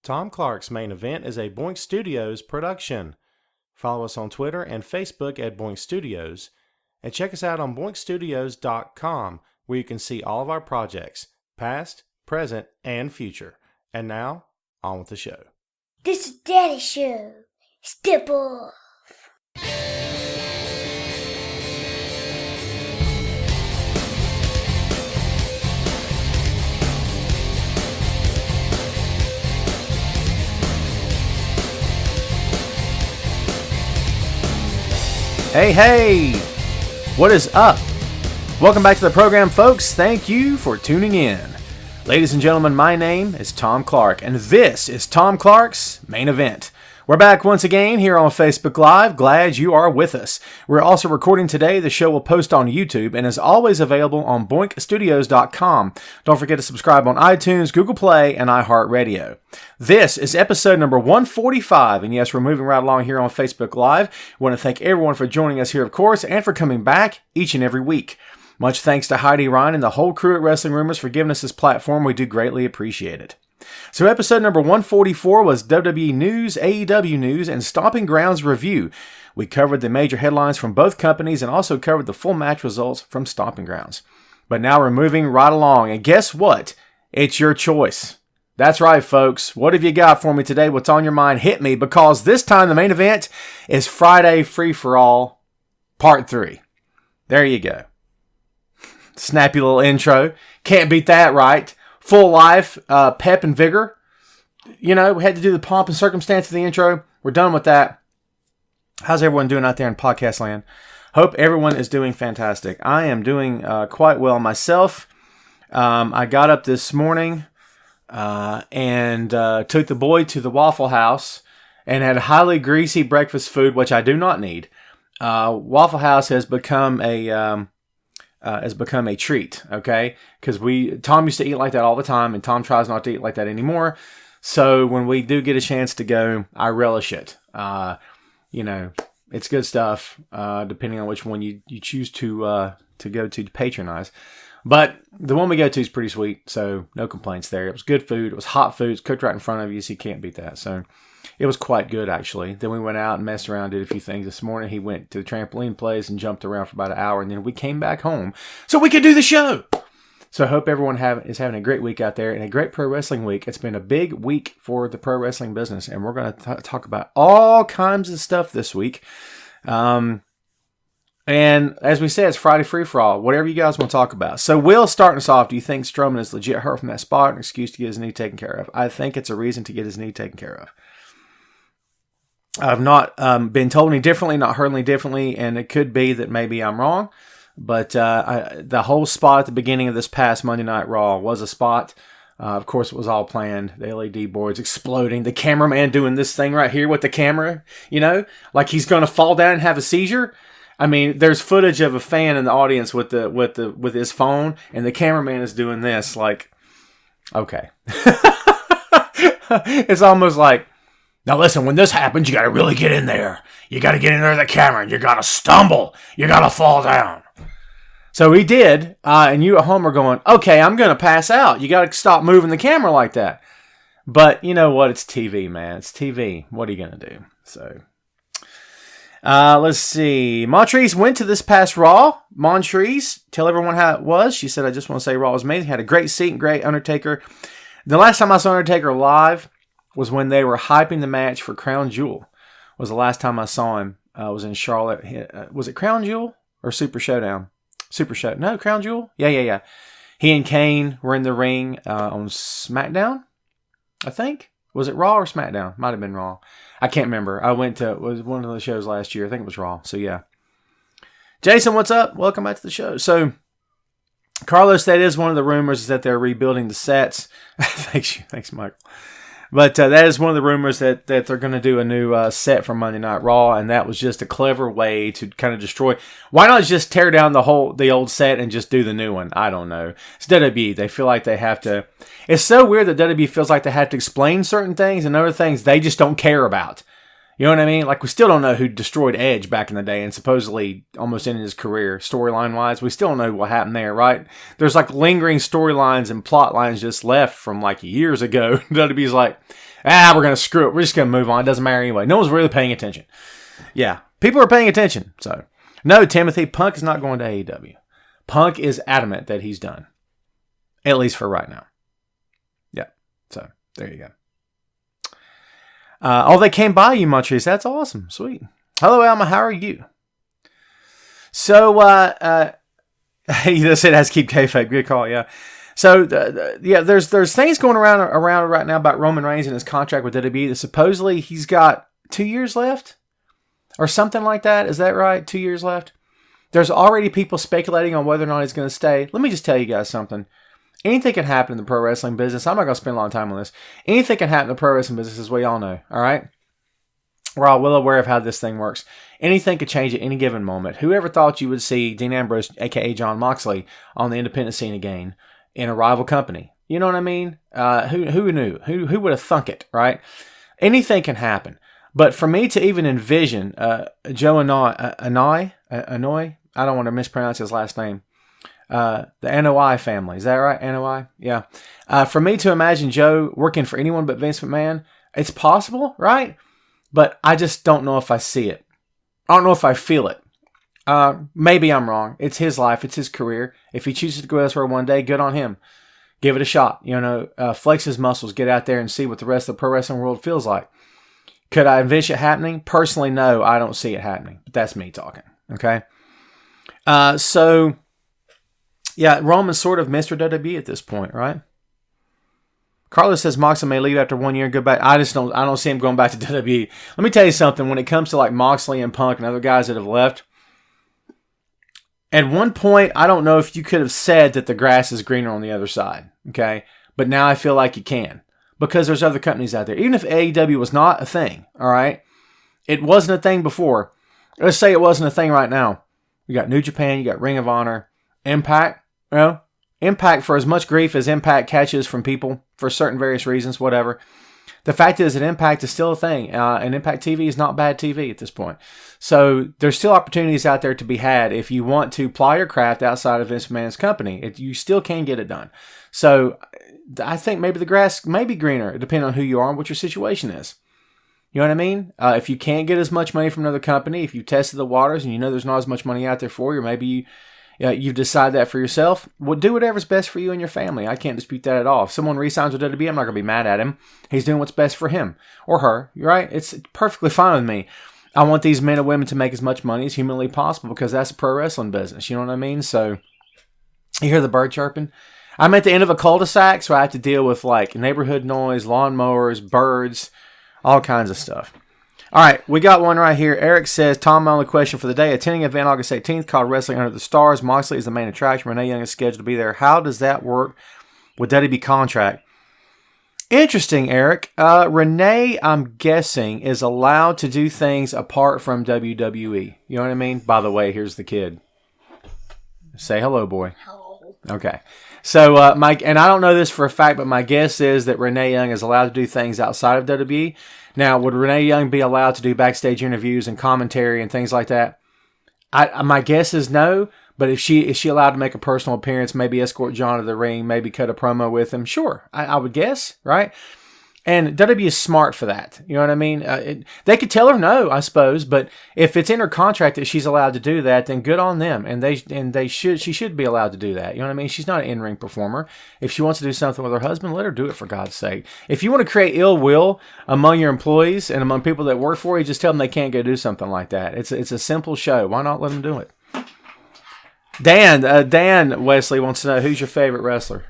Tom Clark's Main Event is a Boink Studios production. Follow us on Twitter and Facebook at Boink Studios, and check us out on boinkstudios.com, where you can see all of our projects, past, present, and future. And now, on with the show. This is Daddy Show. Step off. Hey, what is up? Welcome back to the program, folks. Thank you for tuning in. Ladies and gentlemen, my name is Tom Clark, and this is Tom Clark's Main Event. We're back once again here on Facebook Live. Glad you are with us. We're also recording today. The show will post on YouTube and is always available on boinkstudios.com. Don't forget to subscribe on iTunes, Google Play, and iHeartRadio. This is episode number 145, and yes, we're moving right along here on Facebook Live. I want to thank everyone for joining us here, of course, and for coming back each and every week. Much thanks to Heidi Ryan and the whole crew at Wrestling Rumors for giving us this platform. We do greatly appreciate it. So episode number 144 was WWE News, AEW News, and Stomping Grounds Review. We covered the major headlines from both companies and also covered the full match results from Stomping Grounds. But now we're moving right along, and guess what? It's your choice. That's right, folks. What have you got for me today? What's on your mind? Hit me, because this time the main event is Friday Free-for-All Part 3. There you go. Snappy little intro. Can't beat that, right? Full life, pep and vigor. You know, we had to do the pomp and circumstance of the intro. We're done with that. How's everyone doing out there in podcast land? Hope everyone is doing fantastic. I am doing quite well myself. I got up this morning and took the boy to the Waffle House and had a highly greasy breakfast food, which I do not need. Waffle House has become a treat, okay? Because Tom used to eat like that all the time, and Tom tries not to eat like that anymore. So when we do get a chance to go, I relish it. You know, it's good stuff, depending on which one you choose to go to patronize. But the one we go to is pretty sweet, so no complaints there. It was good food. It was hot food. It's cooked right in front of you, so you can't beat that. So it was quite good, actually. Then we went out and messed around, did a few things. This morning he went to the trampoline place and jumped around for about an hour, and then we came back home so we could do the show. So I hope everyone is having a great week out there and a great pro wrestling week. It's been a big week for the pro wrestling business, and we're going to talk about all kinds of stuff this week. And as we said, it's Friday Free-for-All. Whatever you guys want to talk about. So Will, starting us off, do you think Strowman is legit hurt from that spot, an excuse to get his knee taken care of? I think it's a reason to get his knee taken care of. I've not been told any differently, not heard any differently, and it could be that maybe I'm wrong. But the whole spot at the beginning of this past Monday Night Raw was a spot. Of course, it was all planned. The LED boards exploding. The cameraman doing this thing right here with the camera, you know, like he's going to fall down and have a seizure. I mean, there's footage of a fan in the audience with his phone, and the cameraman is doing this. Like, okay, it's almost like, now listen, when this happens, you got to really get in there. You got to get in there to the camera, and you got to stumble. You got to fall down. So he did, and you at home are going, okay, I'm going to pass out. You got to stop moving the camera like that. But you know what? It's TV, man. It's TV. What are you going to do? So, let's see. Montrese went to this past Raw. Montrese, tell everyone how it was. She said, I just want to say Raw was amazing. Had a great seat and great Undertaker. The last time I saw Undertaker live was when they were hyping the match for Crown Jewel. Was the last time I saw him. Was in Charlotte. Was it Crown Jewel or Super Showdown? Super Show. No, Crown Jewel? Yeah. He and Kane were in the ring on SmackDown, I think. Was it Raw or SmackDown? Might have been Raw. I can't remember. It was one of the shows last year. I think it was Raw. So, yeah. Jason, what's up? Welcome back to the show. So, Carlos, that is one of the rumors, is that they're rebuilding the sets. Thanks, Michael. But that is one of the rumors that they're going to do a new set for Monday Night Raw, and that was just a clever way to kind of destroy. Why not just tear down the old set and just do the new one? I don't know. It's WWE. They feel like they have to. It's so weird that WWE feels like they have to explain certain things and other things they just don't care about. You know what I mean? Like, we still don't know who destroyed Edge back in the day and supposedly almost ended his career, storyline-wise. We still don't know what happened there, right? There's, like, lingering storylines and plot lines just left from, like, years ago. WWE's like, we're going to screw it. We're just going to move on. It doesn't matter anyway. No one's really paying attention. Yeah, people are paying attention. So, no, Timothy, Punk is not going to AEW. Punk is adamant that he's done. At least for right now. Yeah, so there you go. They came by you, Montrese. That's awesome. Sweet. Hello, Alma. How are you? So, this it has to keep kayfabe. Good call, yeah. So, there's things going around right now about Roman Reigns and his contract with WWE that supposedly he's got 2 years left or something like that. Is that right? 2 years left? There's already people speculating on whether or not he's going to stay. Let me just tell you guys something. Anything can happen in the pro wrestling business. I'm not going to spend a lot of time on this. Anything can happen in the pro wrestling business, as we all know, all right? We're all well aware of how this thing works. Anything could change at any given moment. Whoever thought you would see Dean Ambrose, a.k.a. Jon Moxley, on the independent scene again in a rival company? You know what I mean? Who knew? Who would have thunk it, right? Anything can happen. But for me to even envision Joe Anoa'i, I don't want to mispronounce his last name, the Anoa'i family. Is that right? Anoa'i? Yeah. For me to imagine Joe working for anyone but Vince McMahon, it's possible, right? But I just don't know if I see it. I don't know if I feel it. Maybe I'm wrong. It's his life. It's his career. If he chooses to go elsewhere one day, good on him. Give it a shot. Flex his muscles. Get out there and see what the rest of the pro wrestling world feels like. Could I envision it happening? Personally, no. I don't see it happening. But that's me talking. Okay? Roman's sort of Mr. WWE at this point, right? Carlos says Moxley may leave after 1 year and go back. I don't see him going back to WWE. Let me tell you something. When it comes to like Moxley and Punk and other guys that have left, at one point, I don't know if you could have said that the grass is greener on the other side. Okay. But now I feel like you can, because there's other companies out there. Even if AEW was not a thing, all right, it wasn't a thing before. Let's say it wasn't a thing right now. You got New Japan, you got Ring of Honor, Impact, Impact, for as much grief as Impact catches from people for certain various reasons, whatever. The fact is that Impact is still a thing, and Impact TV is not bad TV at this point. So there's still opportunities out there to be had if you want to ply your craft outside of Vince McMahon's company. You still can get it done. So I think maybe the grass may be greener, depending on who you are and what your situation is. You know what I mean? If you can't get as much money from another company, if you tested the waters and you know there's not as much money out there for you, or maybe you've decided that for yourself, well, do whatever's best for you and your family. I can't dispute that at all. If someone re-signs with WWE, I'm not going to be mad at him. He's doing what's best for him or her. You're right? It's perfectly fine with me. I want these men and women to make as much money as humanly possible, because that's a pro wrestling business. You know what I mean? So, you hear the bird chirping? I'm at the end of a cul-de-sac, so I have to deal with like neighborhood noise, lawnmowers, birds, all kinds of stuff. All right, we got one right here. Eric says, Tom, my only question for the day. Attending an event August 18th called Wrestling Under the Stars. Moxley is the main attraction. Renee Young is scheduled to be there. How does that work with WWE contract? Interesting, Eric. Renee, I'm guessing, is allowed to do things apart from WWE. You know what I mean? By the way, here's the kid. Say hello, boy. Hello. Okay. So, Mike, and I don't know this for a fact, but my guess is that Renee Young is allowed to do things outside of WWE. Now, would Renee Young be allowed to do backstage interviews and commentary and things like that? My guess is no. But is she allowed to make a personal appearance, maybe escort John to the ring, maybe cut a promo with him? Sure, I would guess, right? And WWE is smart for that. You know what I mean? They could tell her no, I suppose, but if it's in her contract that she's allowed to do that, then good on them. And she should be allowed to do that. You know what I mean? She's not an in-ring performer. If she wants to do something with her husband, let her do it, for God's sake. If you want to create ill will among your employees and among people that work for you, just tell them they can't go do something like that. It's a simple show. Why not let them do it? Dan Wesley wants to know, who's your favorite wrestler?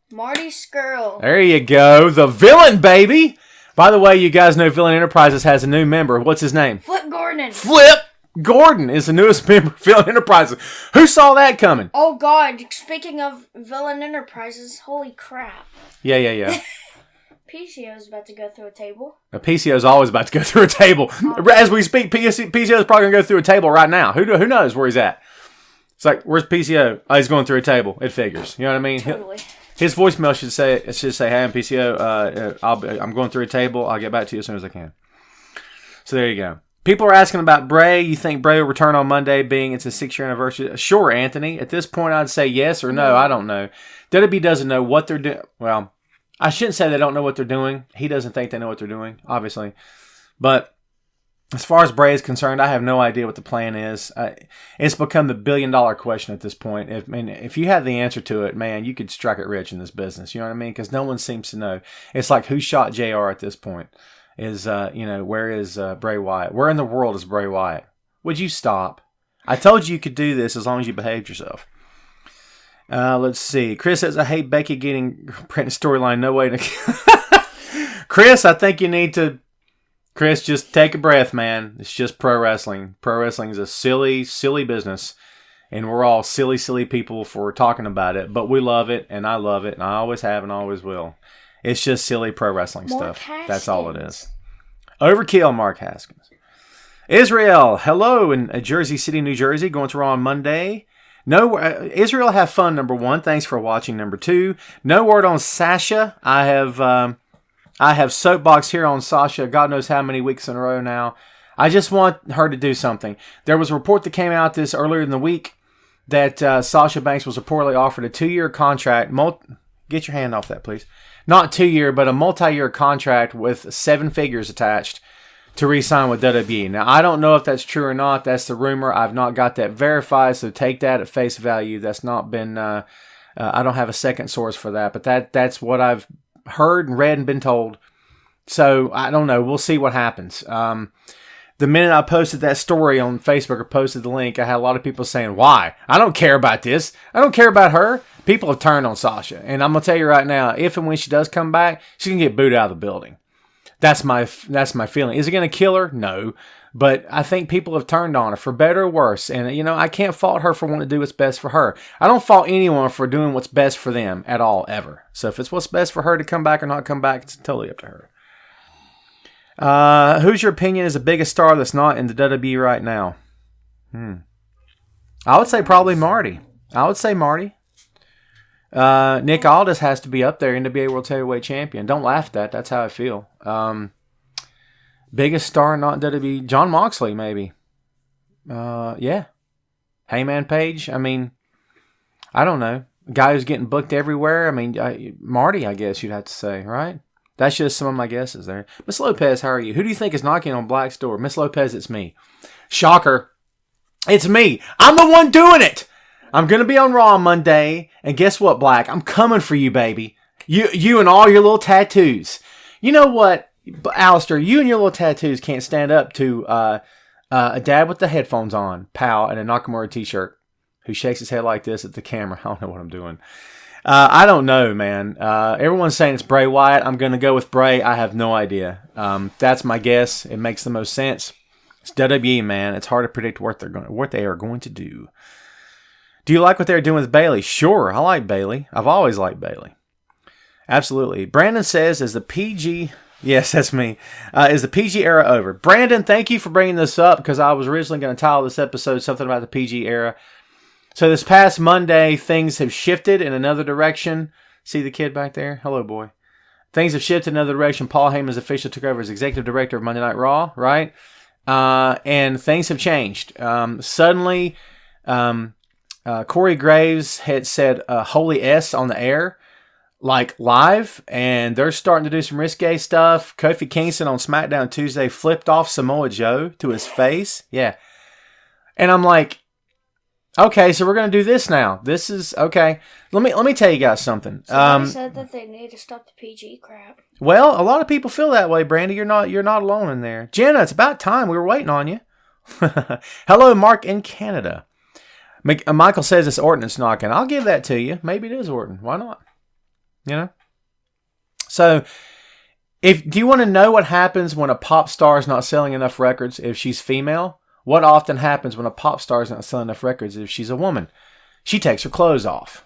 Marty Scurll. There you go. The villain, baby. By the way, you guys know Villain Enterprises has a new member. What's his name? Flip Gordon. Flip Gordon is the newest member of Villain Enterprises. Who saw that coming? Oh, God. Speaking of Villain Enterprises, holy crap. Yeah. PCO is about to go through a table. PCO is always about to go through a table. As we speak, PCO is probably going to go through a table right now. Who knows where he's at? It's like, where's PCO? Oh, he's going through a table. It figures. You know what I mean? Totally. His voicemail should say, "Hey, I'm PCO. I'm going through a table. I'll get back to you as soon as I can." So there you go. People are asking about Bray. You think Bray will return on Monday, being it's his 6-year anniversary? Sure, Anthony. At this point, I'd say yes or no. I don't know. WWE doesn't know what they're doing. Well, I shouldn't say they don't know what they're doing. He doesn't think they know what they're doing, obviously. But as far as Bray is concerned, I have no idea what the plan is. It's become the billion-dollar question at this point. If you had the answer to it, man, you could strike it rich in this business. You know what I mean? Because no one seems to know. It's like, who shot JR at this point? Where is Bray Wyatt? Where in the world is Bray Wyatt? Would you stop? I told you could do this as long as you behaved yourself. Let's see. Chris says, I hate Becky getting pregnant storyline. No way to... Chris, I think you need to... Chris, just take a breath, man. It's just pro wrestling. Pro wrestling is a silly, silly business. And we're all silly, silly people for talking about it. But we love it, and I love it, and I always have and always will. It's just silly pro wrestling stuff. Haskins. That's all it is. Overkill, Mark Haskins. Israel, hello in Jersey City, New Jersey. Going to Raw on Monday. No, Israel, have fun, number one. Thanks for watching, number two. No word on Sasha. I have soapbox here on Sasha, God knows how many weeks in a row now. I just want her to do something. There was a report that came out this earlier in the week that Sasha Banks was reportedly offered a 2-year contract. Get your hand off that, please. Not 2-year, but a multi-year contract with 7 figures attached to re-sign with WWE. Now, I don't know if that's true or not. That's the rumor. I've not got that verified, so take that at face value. That's not been... I don't have a second source for that, but that's what I've heard and read and been told. So I don't know. We'll see what happens. The minute I posted that story on Facebook or posted the link, I had a lot of people saying, why? I don't care about this. I don't care about her. People have turned on Sasha. And I'm going to tell you right now, if and when she does come back, she's going to get booed out of the building. That's my feeling. Is it going to kill her? No. But I think people have turned on her for better or worse. And, I can't fault her for wanting to do what's best for her. I don't fault anyone for doing what's best for them at all, ever. So if it's what's best for her to come back or not come back, it's totally up to her. Who's your opinion is the biggest star that's not in the WWE right now? I would say probably Marty. Nick Aldis has to be up there in the NWA World Heavyweight Champion. Don't laugh at that. That's how I feel. Biggest star not WWE, John Moxley, maybe. Yeah. Heyman Page. I mean, I don't know. Guy who's getting booked everywhere. I mean, Marty, I guess you'd have to say, right? That's just some of my guesses there. Miss Lopez, how are you? Who do you think is knocking on Black's door? Miss Lopez, it's me. Shocker. It's me. I'm the one doing it. I'm going to be on Raw on Monday. And guess what, Black? I'm coming for you, baby. You and all your little tattoos. You know what, Alistair? You and your little tattoos can't stand up to a dad with the headphones on, pal, and a Nakamura t-shirt who shakes his head like this at the camera. I don't know what I'm doing. I don't know, man. Everyone's saying it's Bray Wyatt. I'm going to go with Bray. I have no idea. That's my guess. It makes the most sense. It's WWE, man. It's hard to predict what they are going to do. Do you like what they're doing with Bayley? Sure, I like Bayley. I've always liked Bayley. Absolutely. Brandon says, is the PG... Yes, that's me. Is the PG era over? Brandon, thank you for bringing this up because I was originally going to title this episode something about the PG era. So this past Monday, things have shifted in another direction. See the kid back there? Hello, boy. Things have shifted in another direction. Paul Heyman's officially took over as executive director of Monday Night Raw, right? And things have changed. Suddenly, Corey Graves had said holy S on the air, like live, and they're starting to do some risque stuff. Kofi Kingston on SmackDown Tuesday flipped off Samoa Joe to his face. Yeah. And I'm like, okay, so we're going to do this now. This is, okay. Let me tell you guys something. Somebody said that they need to stop the PG crap. Well, a lot of people feel that way, Brandy. You're not alone in there. Jenna, it's about time. We were waiting on you. Hello, Mark in Canada. Michael says it's Orton that's knocking. I'll give that to you. Maybe it is Orton. Why not? So, do you want to know what happens when a pop star is not selling enough records if she's female? What often happens when a pop star is not selling enough records if she's a woman? She takes her clothes off.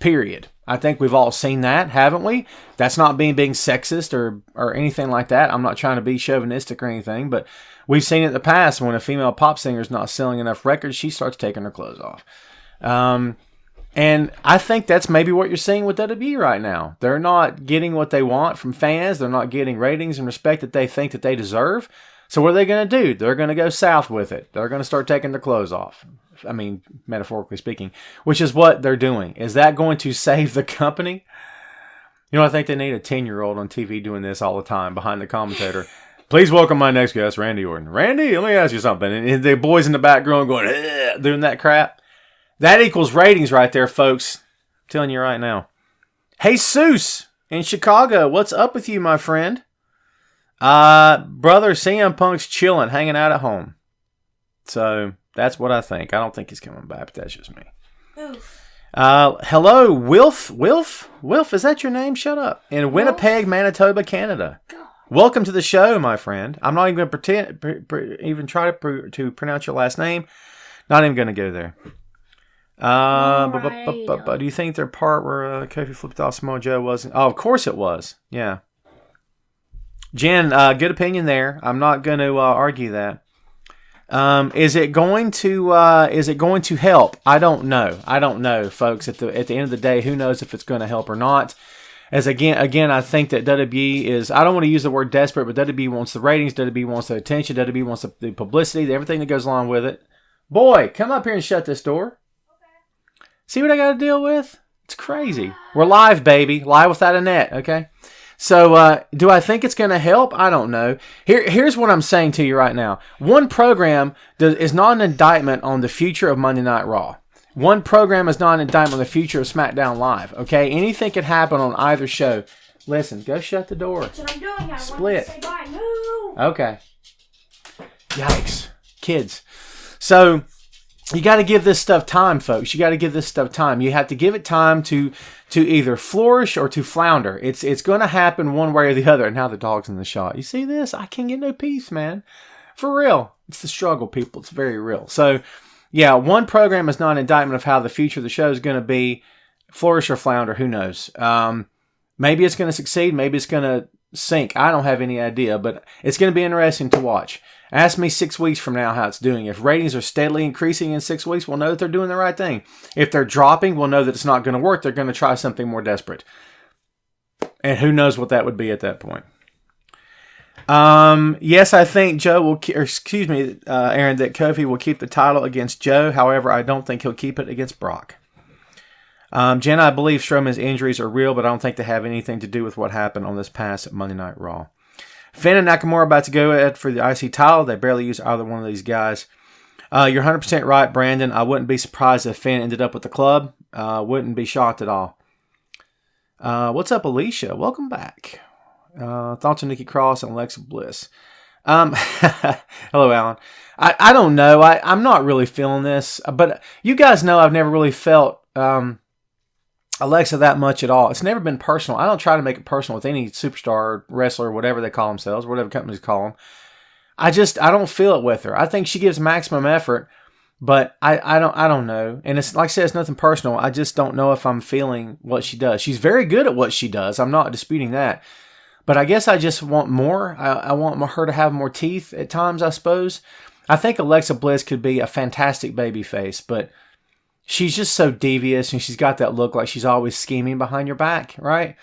Period. I think we've all seen that, haven't we? That's not being sexist or anything like that. I'm not trying to be chauvinistic or anything, but we've seen it in the past when a female pop singer is not selling enough records, she starts taking her clothes off. And I think that's maybe what you're seeing with WWE right now. They're not getting what they want from fans. They're not getting ratings and respect that they think that they deserve. So what are they going to do? They're going to go south with it. They're going to start taking their clothes off. I mean, metaphorically speaking, which is what they're doing. Is that going to save the company? You know, I think they need a 10-year-old on TV doing this all the time behind the commentator. Please welcome my next guest, Randy Orton. Randy, let me ask you something. And the boys in the background going, doing that crap. That equals ratings right there, folks. I'm telling you right now. Hey, Jesus in Chicago, what's up with you, my friend? Brother, CM Punk's chilling, hanging out at home. So, that's what I think. I don't think he's coming back, but that's just me. Oof. Hello, Wilf, is that your name? Shut up. In Winnipeg, Manitoba, Canada. God. Welcome to the show, my friend. I'm not even going to even try to pronounce your last name. Not even going to go there. But do you think their part where Kofi flipped off Samoa Joe wasn't? Oh, of course it was. Yeah. Jen, good opinion there. I'm not going to argue that. Is it going to help? I don't know, folks. At the end of the day, who knows if it's going to help or not? As again, I think that WWE is, I don't want to use the word desperate, but WWE wants the ratings, WWE wants the attention, WWE wants the publicity, everything that goes along with it. Boy, come up here and shut this door. Okay. See what I got to deal with? It's crazy. We're live, baby. Live without a net, okay? So, do I think it's going to help? I don't know. Here's what I'm saying to you right now. One program is not an indictment on the future of Monday Night Raw. One program is not an indictment on the future of SmackDown Live, okay? Anything could happen on either show. Listen, go shut the door. That's what I'm doing. Split. Say bye. No. Okay. Yikes. Kids. So, you got to give this stuff time, folks. You got to give this stuff time. You have to give it time to either flourish or to flounder. It's going to happen one way or the other. And now the dog's in the shot. You see this? I can't get no peace, man. For real. It's the struggle, people. It's very real. So, yeah, one program is not an indictment of how the future of the show is going to be. Flourish or flounder, who knows? Maybe it's going to succeed. Maybe it's going to sink. I don't have any idea, but it's going to be interesting to watch. Ask me 6 weeks from now how it's doing. If ratings are steadily increasing in 6 weeks, we'll know that they're doing the right thing. If they're dropping, we'll know that it's not going to work. They're going to try something more desperate. And who knows what that would be at that point. Yes, I think Aaron, that Kofi will keep the title against Joe. However, I don't think he'll keep it against Brock. Jen, I believe Strowman's injuries are real, but I don't think they have anything to do with what happened on this past Monday Night Raw. Finn and Nakamura about to go ahead for the IC title. They barely use either one of these guys. You're 100% right, Brandon. I wouldn't be surprised if Finn ended up with the club. Wouldn't be shocked at all. What's up, Alicia? Welcome back. Thoughts on Nikki Cross and Alexa Bliss? Hello, Alan. I don't know. I'm not really feeling this, but you guys know I've never really felt Alexa that much at all. It's never been personal. I don't try to make it personal with any superstar, wrestler, whatever they call themselves, whatever companies call them. I don't feel it with her. I think she gives maximum effort, but I don't know. And it's like I said, it's nothing personal. I just don't know if I'm feeling what she does. She's very good at what she does. I'm not disputing that. But I guess I just want more. I want her to have more teeth at times, I suppose. I think Alexa Bliss could be a fantastic babyface, but she's just so devious, and she's got that look like she's always scheming behind your back, right?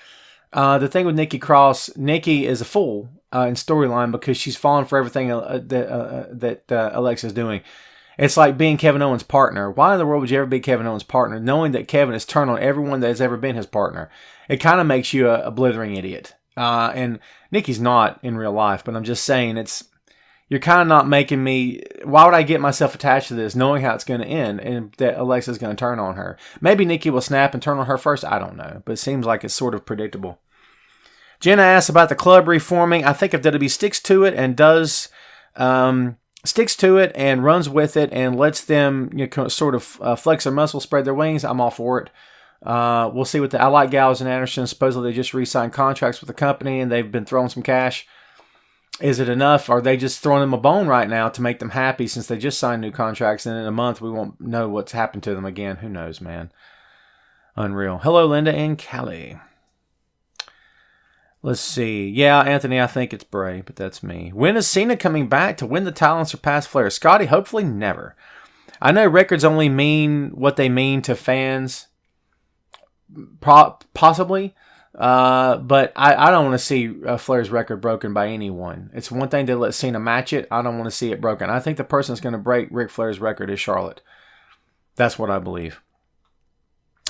The thing with Nikki Cross, Nikki is a fool in storyline because she's fallen for everything that Alexa's doing. It's like being Kevin Owens' partner. Why in the world would you ever be Kevin Owens' partner, knowing that Kevin has turned on everyone that has ever been his partner? It kind of makes you a blithering idiot. And Nikki's not in real life, but I'm just saying you're kind of not making me. Why would I get myself attached to this, knowing how it's going to end and that Alexa's going to turn on her? Maybe Nikki will snap and turn on her first. I don't know, but it seems like it's sort of predictable. Jenna asks about the club reforming. I think if WWE sticks to it and sticks to it and runs with it and lets them sort of flex their muscles, spread their wings, I'm all for it. We'll see what I like Gallows and Anderson. Supposedly they just re-signed contracts with the company and they've been throwing some cash. Is it enough? Are they just throwing them a bone right now to make them happy since they just signed new contracts and in a month we won't know what's happened to them again? Who knows, man? Unreal. Hello, Linda and Callie. Let's see. Yeah, Anthony, I think it's Bray, but that's me. When is Cena coming back to win the title and surpass Flair? Scotty, hopefully never. I know records only mean what they mean to fans. Possibly. But I don't want to see Flair's record broken by anyone. It's one thing to let Cena match it. I don't want to see it broken. I think the person that's going to break Ric Flair's record is Charlotte. That's what I believe.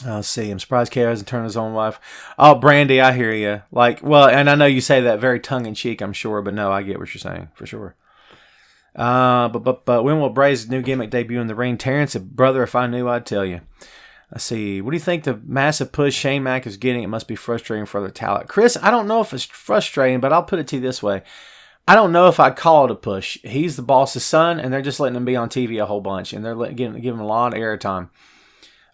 Let's see. I'm surprised KO hasn't turned his own wife. Oh, Brandy, I hear you. Like, well, and I know you say that very tongue in cheek, I'm sure, but no, I get what you're saying for sure. But when will Bray's new gimmick debut in the ring? Terrence, brother, if I knew, I'd tell you. Let's see. What do you think the massive push Shane Mack is getting? It must be frustrating for other talent. Chris, I don't know if it's frustrating, but I'll put it to you this way. I don't know if I'd call it a push. He's the boss's son, and they're just letting him be on TV a whole bunch, and they're giving him a lot of airtime.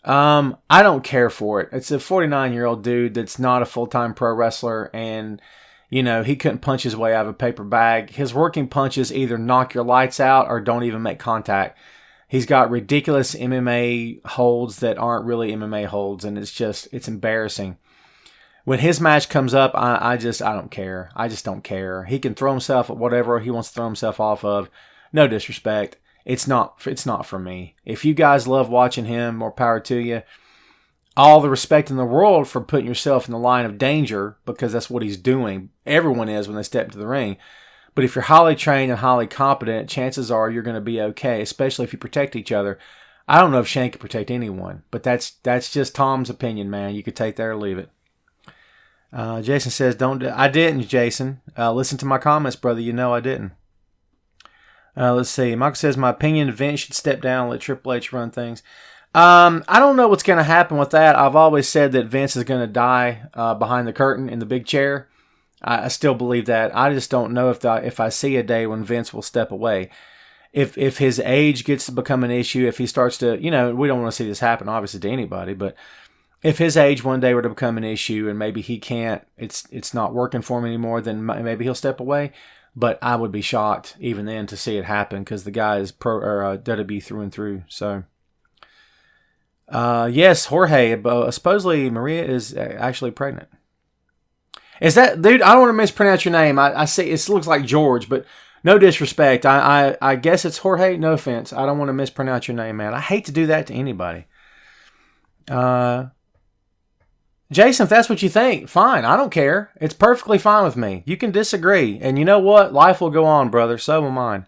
I don't care for it. It's a 49-year-old dude that's not a full-time pro wrestler, and you know, he couldn't punch his way out of a paper bag. His working punches either knock your lights out or don't even make contact. He's got ridiculous MMA holds that aren't really MMA holds, and it's embarrassing. When his match comes up, I don't care. I just don't care. He can throw himself at whatever he wants to throw himself off of. No disrespect. It's not for me. If you guys love watching him, more power to you. All the respect in the world for putting yourself in the line of danger, because that's what he's doing. Everyone is when they step into the ring. But if you're highly trained and highly competent, chances are you're going to be okay, especially if you protect each other. I don't know if Shane can protect anyone, but that's just Tom's opinion, man. You could take that or leave it. Jason says, I didn't, Jason. Listen to my comments, brother. You know I didn't. Let's see. Michael says, my opinion, Vince should step down and let Triple H run things. I don't know what's going to happen with that. I've always said that Vince is going to die behind the curtain in the big chair. I still believe that. I just don't know if I see a day when Vince will step away. If his age gets to become an issue, if he starts to, we don't want to see this happen, obviously, to anybody, but if his age one day were to become an issue and maybe he can't, it's not working for him anymore, then maybe he'll step away. But I would be shocked even then to see it happen because the guy is WWE through and through. So. Yes, Jorge, supposedly Maria is actually pregnant. Is that, dude, I don't want to mispronounce your name. I say it looks like George, but no disrespect. I guess it's Jorge. No offense. I don't want to mispronounce your name, man. I hate to do that to anybody. Jason, if that's what you think, fine. I don't care. It's perfectly fine with me. You can disagree. And you know what? Life will go on, brother. So will mine.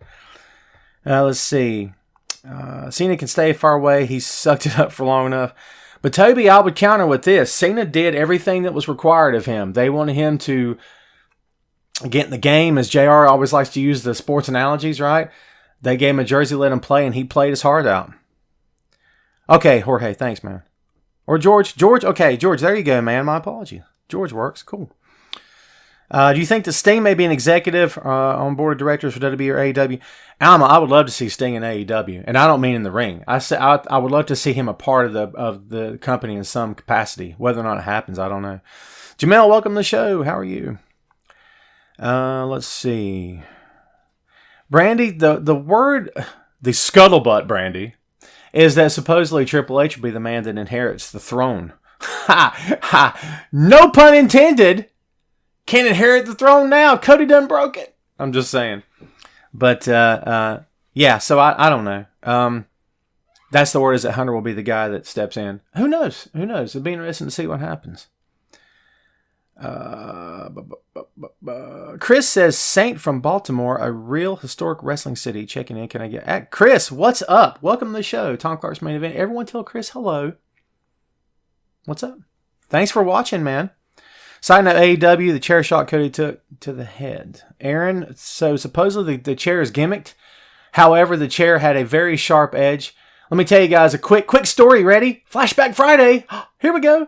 Let's see. Cena can stay far away. He's sucked it up for long enough. But Toby, I would counter with this. Cena did everything that was required of him. They wanted him to get in the game, as JR always likes to use the sports analogies, right? They gave him a jersey, let him play, and he played his heart out. Okay, Jorge, thanks, man. Or George. Okay, George, there you go, man. My apology. George works. Cool. Do you think that Sting may be an executive on board of directors for WWE or AEW? Alma, I would love to see Sting in AEW, and I don't mean in the ring. I would love to see him a part of the company in some capacity. Whether or not it happens, I don't know. Jamel, welcome to the show. How are you? Let's see. Brandy, the scuttlebutt, Brandy, is that supposedly Triple H will be the man that inherits the throne. Ha! Ha! No pun intended! Can't inherit the throne now. Cody done broke it. I'm just saying. But, yeah, so I don't know. That's the word, is that Hunter will be the guy that steps in. Who knows? It'll be interesting to see what happens. Chris says, Saint from Baltimore, a real historic wrestling city. Checking in. Can I get... Chris, what's up? Welcome to the show. Tom Clark's Main Event. Everyone tell Chris hello. What's up? Thanks for watching, man. Side note, AEW, the chair shot Cody took to the head. Aaron, so supposedly the chair is gimmicked. However, the chair had a very sharp edge. Let me tell you guys a quick story. Ready? Flashback Friday. Here we go.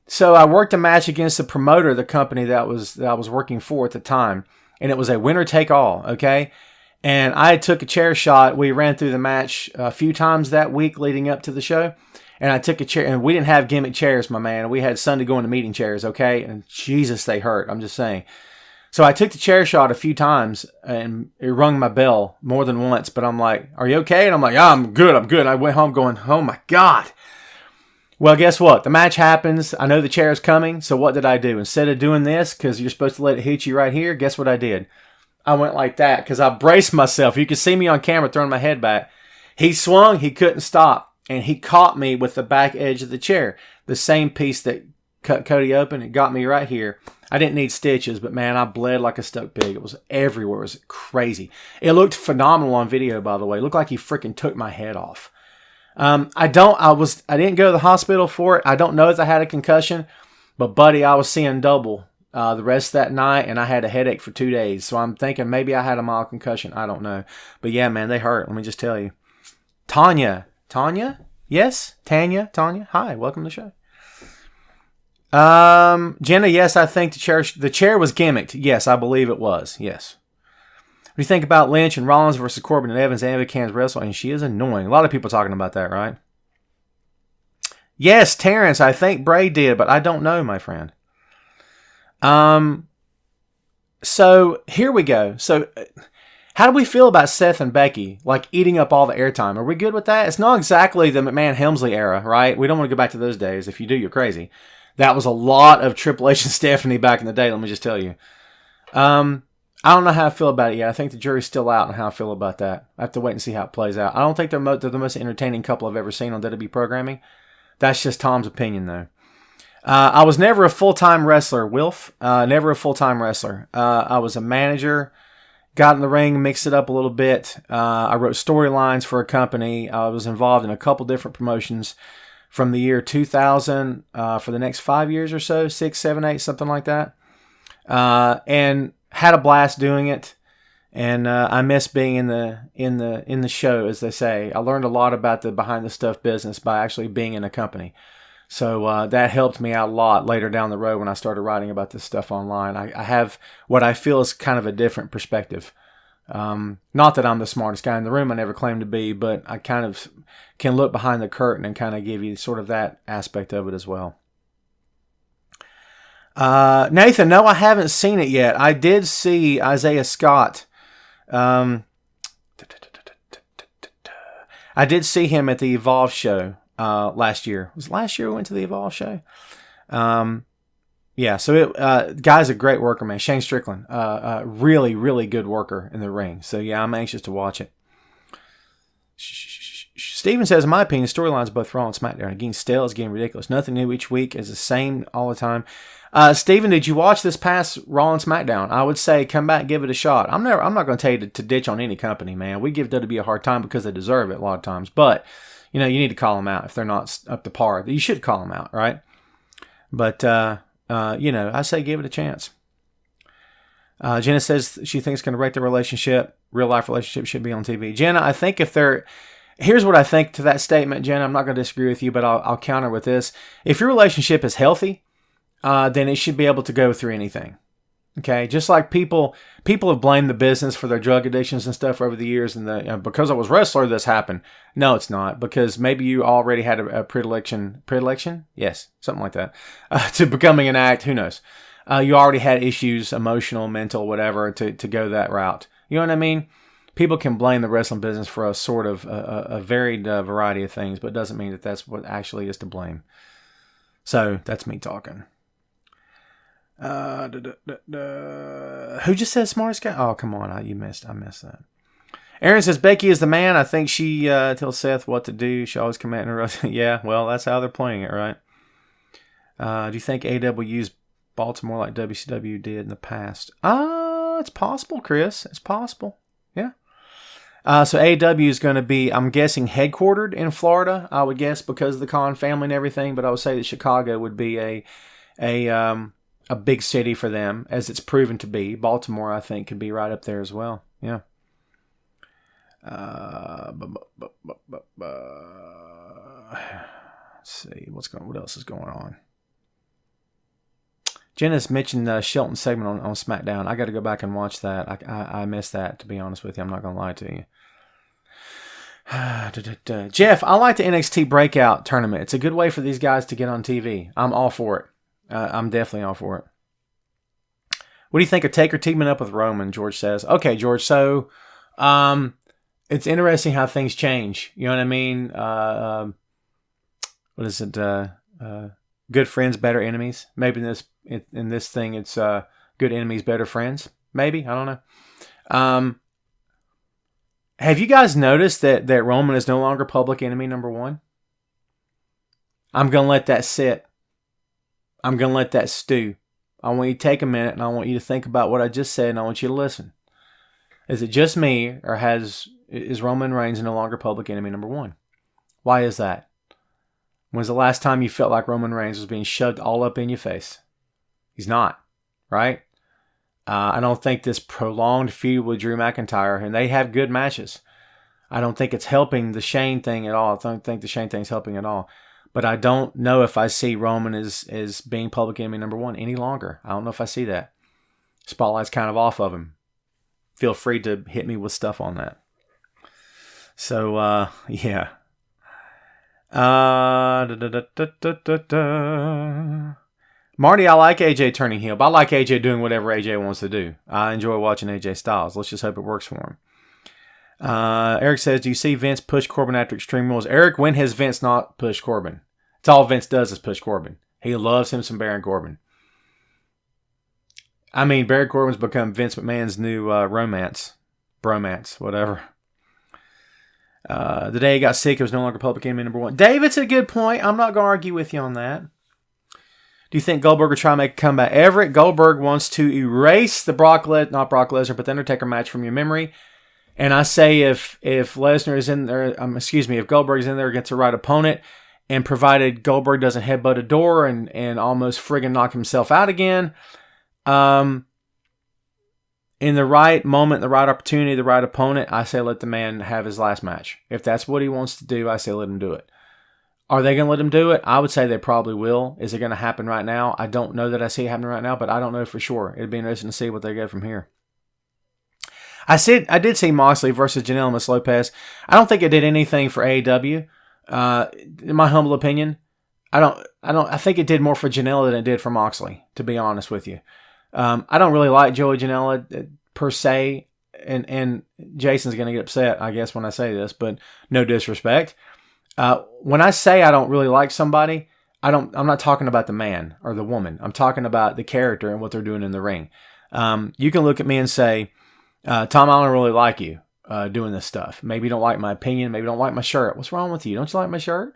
So I worked a match against the promoter of the company that I was working for at the time. And it was a winner take all, okay? And I took a chair shot. We ran through the match a few times that week leading up to the show. And I took a chair, and we didn't have gimmick chairs, my man. We had Sunday going to meeting chairs, okay? And Jesus, they hurt. I'm just saying. So I took the chair shot a few times, and it rung my bell more than once. But I'm like, are you okay? And I'm like, I'm good. I went home going, oh my God. Well, guess what? The match happens. I know the chair is coming. So what did I do? Instead of doing this, because you're supposed to let it hit you right here, guess what I did? I went like that because I braced myself. You can see me on camera throwing my head back. He swung. He couldn't stop. And he caught me with the back edge of the chair. The same piece that cut Cody open. It got me right here. I didn't need stitches, but man, I bled like a stuck pig. It was everywhere. It was crazy. It looked phenomenal on video, by the way. It looked like he freaking took my head off. I didn't go to the hospital for it. I don't know if I had a concussion, but buddy, I was seeing double the rest of that night, and I had a headache for 2 days. So I'm thinking maybe I had a mild concussion. I don't know. But yeah, man, they hurt. Let me just tell you. Tanya? Yes? Tanya? Hi, welcome to the show. Jenna, yes, I think the chair was gimmicked. Yes, I believe it was. Yes. What do you think about Lynch and Rollins versus Corbin and Evans and Eva Can's wrestle? And she is annoying. A lot of people talking about that, right? Yes, Terrence, I think Bray did, but I don't know, my friend. So here we go. So how do we feel about Seth and Becky, like eating up all the airtime? Are we good with that? It's not exactly the McMahon-Helmsley era, right? We don't want to go back to those days. If you do, you're crazy. That was a lot of Triple H and Stephanie back in the day, let me just tell you. I don't know how I feel about it yet. I think the jury's still out on how I feel about that. I have to wait and see how it plays out. I don't think they're the most entertaining couple I've ever seen on WWE programming. That's just Tom's opinion, though. I was never a full-time wrestler, Wilf. Never a full-time wrestler. I was a manager, got in the ring, mixed it up a little bit. I wrote storylines for a company. I was involved in a couple different promotions from the year 2000 for the next 5 years or so, 6, 7, 8, something like that. And had a blast doing it. And I miss being in the show, as they say. I learned a lot about the behind the stuff business by actually being in a company. So that helped me out a lot later down the road when I started writing about this stuff online. I have what I feel is kind of a different perspective. Not that I'm the smartest guy in the room, I never claimed to be, but I kind of can look behind the curtain and kind of give you sort of that aspect of it as well. Nathan, no, I haven't seen it yet. I did see Isaiah Scott. I did see him at the Evolve show last year. Was it last year we went to the Evolve show? Yeah, so guy's a great worker, man. Shane Strickland, really, really good worker in the ring. So yeah, I'm anxious to watch it. Steven says, in my opinion, storylines both Raw and SmackDown are getting stale. It's getting ridiculous. Nothing new each week. Is the same all the time. Steven, did you watch this past Raw and SmackDown? I would say come back, give it a shot. I'm not going to tell you to ditch on any company, man. We give WWE a hard time because they deserve it a lot of times. But you need to call them out if they're not up to par. You should call them out, right? But I say give it a chance. Jenna says she thinks it's going to break the relationship. Real life relationship should be on TV. Jenna, I think here's what I think to that statement, Jenna. I'm not going to disagree with you, but I'll counter with this. If your relationship is healthy, then it should be able to go through anything. Okay, just like people have blamed the business for their drug addictions and stuff over the years, and because I was a wrestler, this happened. No, it's not, because maybe you already had a predilection, yes, something like that, to becoming an act. Who knows? You already had issues, emotional, mental, whatever, to go that route. You know what I mean? People can blame the wrestling business for a sort of a varied variety of things, but it doesn't mean that that's what actually is to blame. So that's me talking. Who just said smartest guy? Oh, come on. I missed that. Aaron says, Becky is the man. I think she tells Seth what to do. She always command her. Yeah, well, that's how they're playing it, right? Do you think AW used Baltimore like WCW did in the past? It's possible, Chris. It's possible. Yeah. So AW is going to be, I'm guessing, headquartered in Florida, I would guess, because of the Khan family and everything. But I would say that Chicago would be a big city for them, as it's proven to be. Baltimore, I think, could be right up there as well. Yeah. Let's see what else is going on. Jenna's mentioned the Shelton segment on SmackDown. I got to go back and watch that. I missed that, to be honest with you. I'm not going to lie to you. Jeff, I like the NXT Breakout tournament. It's a good way for these guys to get on TV. I'm all for it. I'm definitely all for it. What do you think of Taker teaming up with Roman? George says. Okay, George. So, it's interesting how things change. You know what I mean? What is it? Good friends, better enemies. Maybe in this thing, it's good enemies, better friends. Maybe, I don't know. Have you guys noticed that Roman is no longer public enemy number one? I'm gonna let that sit. I'm gonna let that stew. I want you to take a minute, and I want you to think about what I just said, and I want you to listen. Is it just me, or is Roman Reigns no longer public enemy number one? Why is that? When's the last time you felt like Roman Reigns was being shoved all up in your face? He's not, right? I don't think this prolonged feud with Drew McIntyre, and they have good matches. I don't think it's helping the Shane thing at all. I don't think the Shane thing's helping at all. But I don't know if I see Roman as being public enemy number one any longer. I don't know if I see that. Spotlight's kind of off of him. Feel free to hit me with stuff on that. So, yeah. Marty, I like AJ turning heel, but I like AJ doing whatever AJ wants to do. I enjoy watching AJ Styles. Let's just hope it works for him. Eric says, do you see Vince push Corbin after Extreme Rules? Eric, when has Vince not pushed Corbin? It's all Vince does is push Corbin. He loves him some Baron Corbin. I mean, Baron Corbin's become Vince McMahon's new bromance, whatever. The day he got sick, it was no longer public enemy number one. David's a good point. I'm not going to argue with you on that. Do you think Goldberg will try to make a comeback? Everett, Goldberg wants to erase the not Brock Lesnar, but the Undertaker match from your memory. And I say if Lesnar is in there, if Goldberg is in there against the right opponent, and provided Goldberg doesn't headbutt a door and almost friggin' knock himself out again, in the right moment, the right opportunity, the right opponent, I say let the man have his last match. If that's what he wants to do, I say let him do it. Are they going to let him do it? I would say they probably will. Is it going to happen right now? I don't know that I see it happening right now, but I don't know for sure. It'd be interesting to see what they go from here. I did see Moxley versus Janelle and Miss Lopez. I don't think it did anything for AEW. In my humble opinion, I think it did more for Janela than it did for Moxley, to be honest with you. I don't really like Joey Janela per se, and Jason's going to get upset, I guess, when I say this, but no disrespect. When I say I don't really like somebody, I'm not talking about the man or the woman. I'm talking about the character and what they're doing in the ring. You can look at me and say, Tom, I don't really like you doing this stuff. Maybe you don't like my opinion. Maybe you don't like my shirt. What's wrong with you? Don't you like my shirt?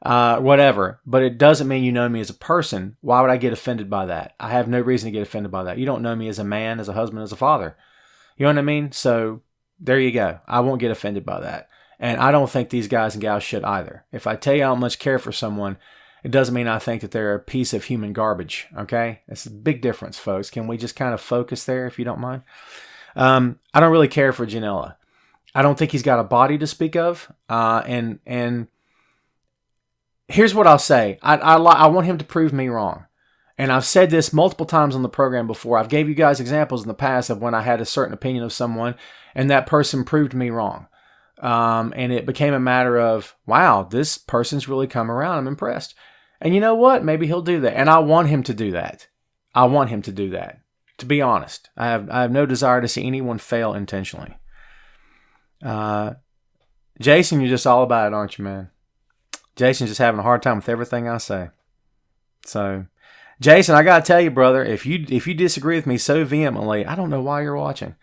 Whatever. But it doesn't mean you know me as a person. Why would I get offended by that? I have no reason to get offended by that. You don't know me as a man, as a husband, as a father. You know what I mean? So there you go. I won't get offended by that. And I don't think these guys and gals should either. If I tell you I don't much care for someone, it doesn't mean I think that they're a piece of human garbage. Okay? It's a big difference, folks. Can we just kind of focus there, if you don't mind? I don't really care for Janela. I don't think he's got a body to speak of. And here's what I'll say. I want him to prove me wrong. And I've said this multiple times on the program before. I've gave you guys examples in the past of when I had a certain opinion of someone and that person proved me wrong. And it became a matter of, wow, this person's really come around. I'm impressed. And you know what? Maybe he'll do that. And I want him to do that. To be honest. I have no desire to see anyone fail intentionally. Jason, you're just all about it, aren't you, man? Jason's just having a hard time with everything I say. So, Jason, I gotta tell you, brother, if you disagree with me so vehemently, I don't know why you're watching.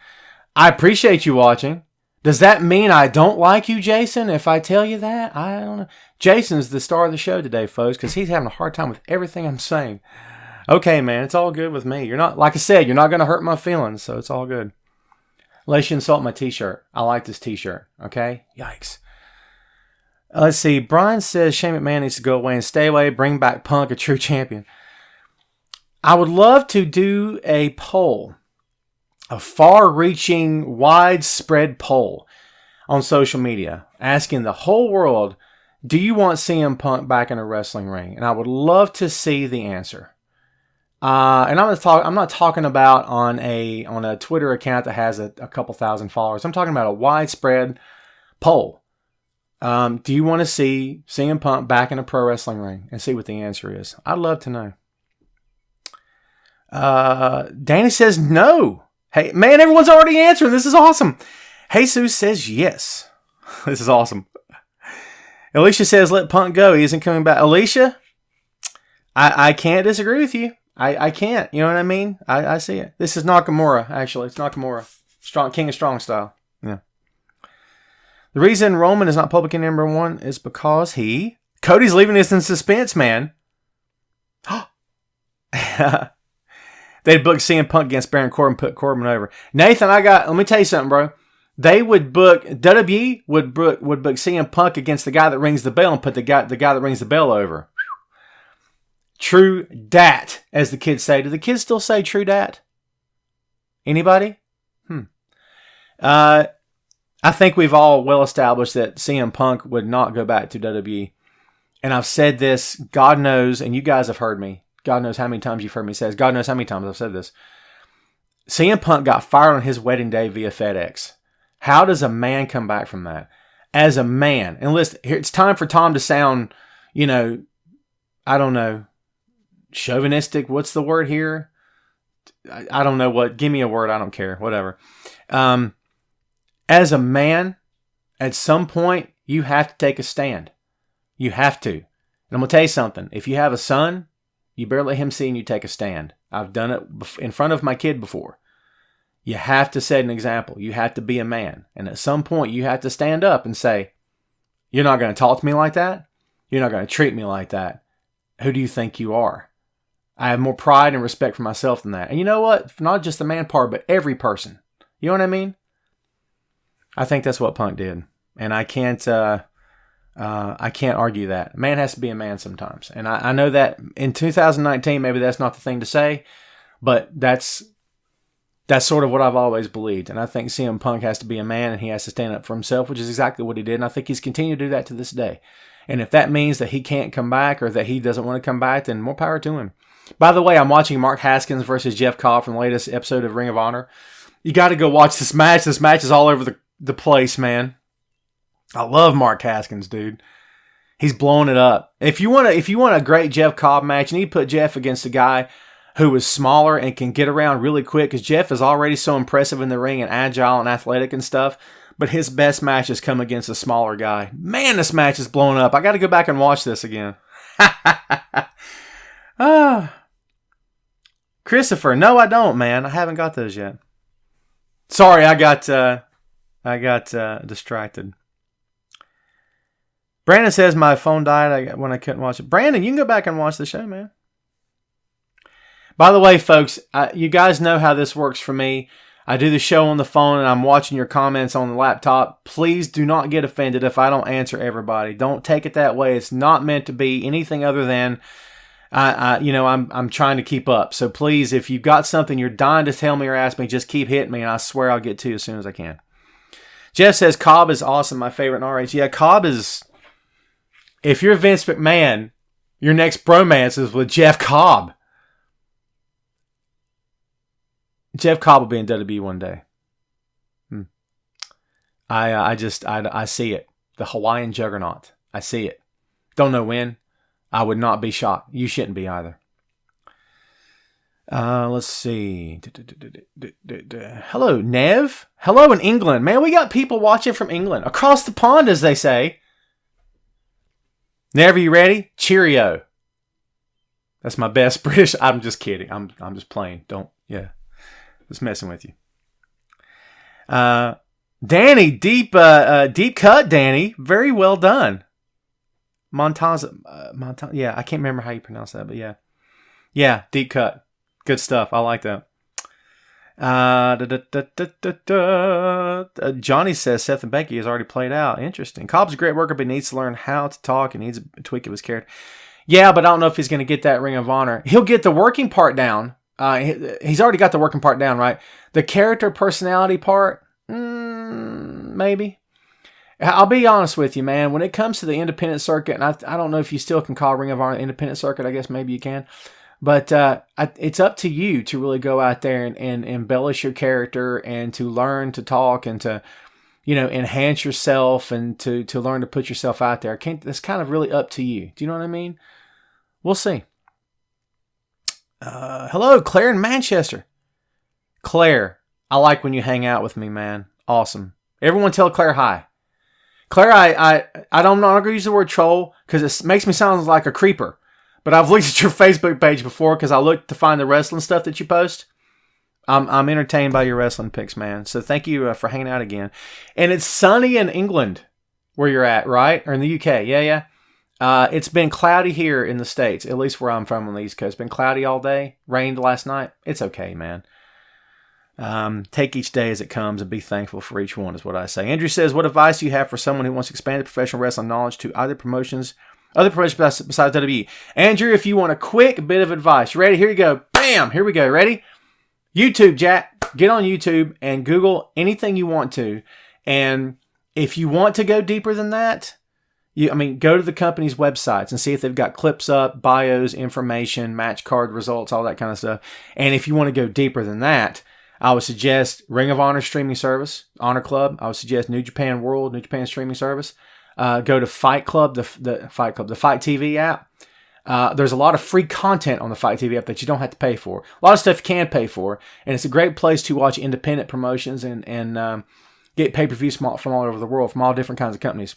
I appreciate you watching. Does that mean I don't like you, Jason, if I tell you that? I don't know. Jason's the star of the show today, folks, because he's having a hard time with everything I'm saying. Okay, man, it's all good with me. You're not, like I said, you're not going to hurt my feelings, so it's all good. Unless you insult my t-shirt. I like this t-shirt, okay? Yikes. Let's see. Brian says Shane McMahon needs to go away and stay away. Bring back Punk, a true champion. I would love to do a poll. A far-reaching, widespread poll on social media asking the whole world, do you want CM Punk back in a wrestling ring? And I would love to see the answer. And I'm not talking about on a Twitter account that has a couple thousand followers. I'm talking about a widespread poll. Do you want to see CM Punk back in a pro wrestling ring? And see what the answer is. I'd love to know. Danny says no. Hey, man, everyone's already answering. This is awesome. Jesus says yes. This is awesome. Alicia says, let Punk go. He isn't coming back. Alicia, I can't disagree with you. I can't. You know what I mean? I see it. This is Nakamura, actually. It's Nakamura. Strong, King of Strong style. Yeah. The reason Roman is not public in number one is because Cody's leaving us in suspense, man. They'd book CM Punk against Baron Corbin, put Corbin over. Nathan, let me tell you something, bro. They would book, WWE would book CM Punk against the guy that rings the bell and put the guy that rings the bell over. True dat, as the kids say. Do the kids still say true dat? Anybody? I think we've all well established that CM Punk would not go back to WWE. And I've said this, God knows, and you guys have heard me. God knows how many times you've heard me say this. God knows how many times I've said this. CM Punk got fired on his wedding day via FedEx. How does a man come back from that? As a man. And listen, here, it's time for Tom to sound, I don't know, chauvinistic. What's the word here? I don't know what. Give me a word. I don't care. Whatever. As a man, at some point, you have to take a stand. You have to. And I'm going to tell you something. If you have a son, you better let him see and you take a stand. I've done it in front of my kid before. You have to set an example. You have to be a man. And at some point, you have to stand up and say, you're not going to talk to me like that. You're not going to treat me like that. Who do you think you are? I have more pride and respect for myself than that. And you know what? Not just the man part, but every person. You know what I mean? I think that's what Punk did. And I can't argue that. A man has to be a man sometimes. And I know that in 2019, maybe that's not the thing to say, but that's sort of what I've always believed. And I think CM Punk has to be a man and he has to stand up for himself, which is exactly what he did. And I think he's continued to do that to this day. And if that means that he can't come back or that he doesn't want to come back, then more power to him. By the way, I'm watching Mark Haskins versus Jeff Cobb from the latest episode of Ring of Honor. You got to go watch this match. This match is all over the place, man. I love Mark Haskins, dude. He's blowing it up. If you want a great Jeff Cobb match, you need to put Jeff against a guy who is smaller and can get around really quick, because Jeff is already so impressive in the ring and agile and athletic and stuff. But his best matches come against a smaller guy. Man, this match is blowing up. I got to go back and watch this again. Christopher, no, I don't, man. I haven't got those yet. Sorry, I got distracted. Brandon says my phone died when I couldn't watch it. Brandon, you can go back and watch the show, man. By the way, folks, you guys know how this works for me. I do the show on the phone and I'm watching your comments on the laptop. Please do not get offended if I don't answer everybody. Don't take it that way. It's not meant to be anything other than I'm trying to keep up. So please, if you've got something you're dying to tell me or ask me, just keep hitting me and I swear I'll get to you as soon as I can. Jeff says Cobb is awesome, my favorite in RH. Yeah, Cobb is... If you're Vince McMahon, your next bromance is with Jeff Cobb. Jeff Cobb will be in WWE one day. I see it. The Hawaiian Juggernaut. I see it. Don't know when. I would not be shocked. You shouldn't be either. Let's see. Hello, Nev. Hello in England. Man, we got people watching from England. Across the pond, as they say. Nev, are you ready? Cheerio. That's my best British. I'm just kidding. I'm just playing. Just messing with you. Danny, deep cut, Danny. Very well done. Montaz. Yeah, I can't remember how you pronounce that, but yeah. Yeah, deep cut. Good stuff. I like that. Johnny says Seth and Becky has already played out. Interesting. Cobb's a great worker, but he needs to learn how to talk and needs a tweak of his character. Yeah, but I don't know if he's going to get that Ring of Honor. He'll get the working part down. He's already got the working part down, right? The character personality part, maybe. I'll be honest with you, man. When it comes to the independent circuit, and I don't know if you still can call Ring of Honor the independent circuit. I guess maybe you can. But it's up to you to really go out there and embellish your character and to learn to talk and to, enhance yourself and to learn to put yourself out there. That's kind of really up to you. Do you know what I mean? We'll see. Hello, Claire in Manchester. Claire, I like when you hang out with me, man. Awesome. Everyone tell Claire hi. Claire, I don't know, I'm not going to use the word troll because it makes me sound like a creeper. But I've looked at your Facebook page before because I looked to find the wrestling stuff that you post. I'm entertained by your wrestling pics, man. So thank you for hanging out again. And it's sunny in England where you're at, right? Or in the UK. Yeah. It's been cloudy here in the States, at least where I'm from on the East Coast. It's been cloudy all day. Rained last night. It's okay, man. Take each day as it comes and be thankful for each one is what I say. Andrew says, what advice do you have for someone who wants to expand their professional wrestling knowledge to other promotions besides WWE? Andrew, if you want a quick bit of advice, you ready? Here you go. Bam! Here we go. Ready? YouTube, Jack. Get on YouTube and Google anything you want to. And if you want to go deeper than that, go to the company's websites and see if they've got clips up, bios, information, match card results, all that kind of stuff. And if you want to go deeper than that, I would suggest Ring of Honor streaming service, Honor Club. I would suggest New Japan World, New Japan streaming service. Go to Fight Club, the Fight TV app. There's a lot of free content on the Fight TV app that you don't have to pay for. A lot of stuff you can pay for, and it's a great place to watch independent promotions and get pay-per-views from all over the world, from all different kinds of companies.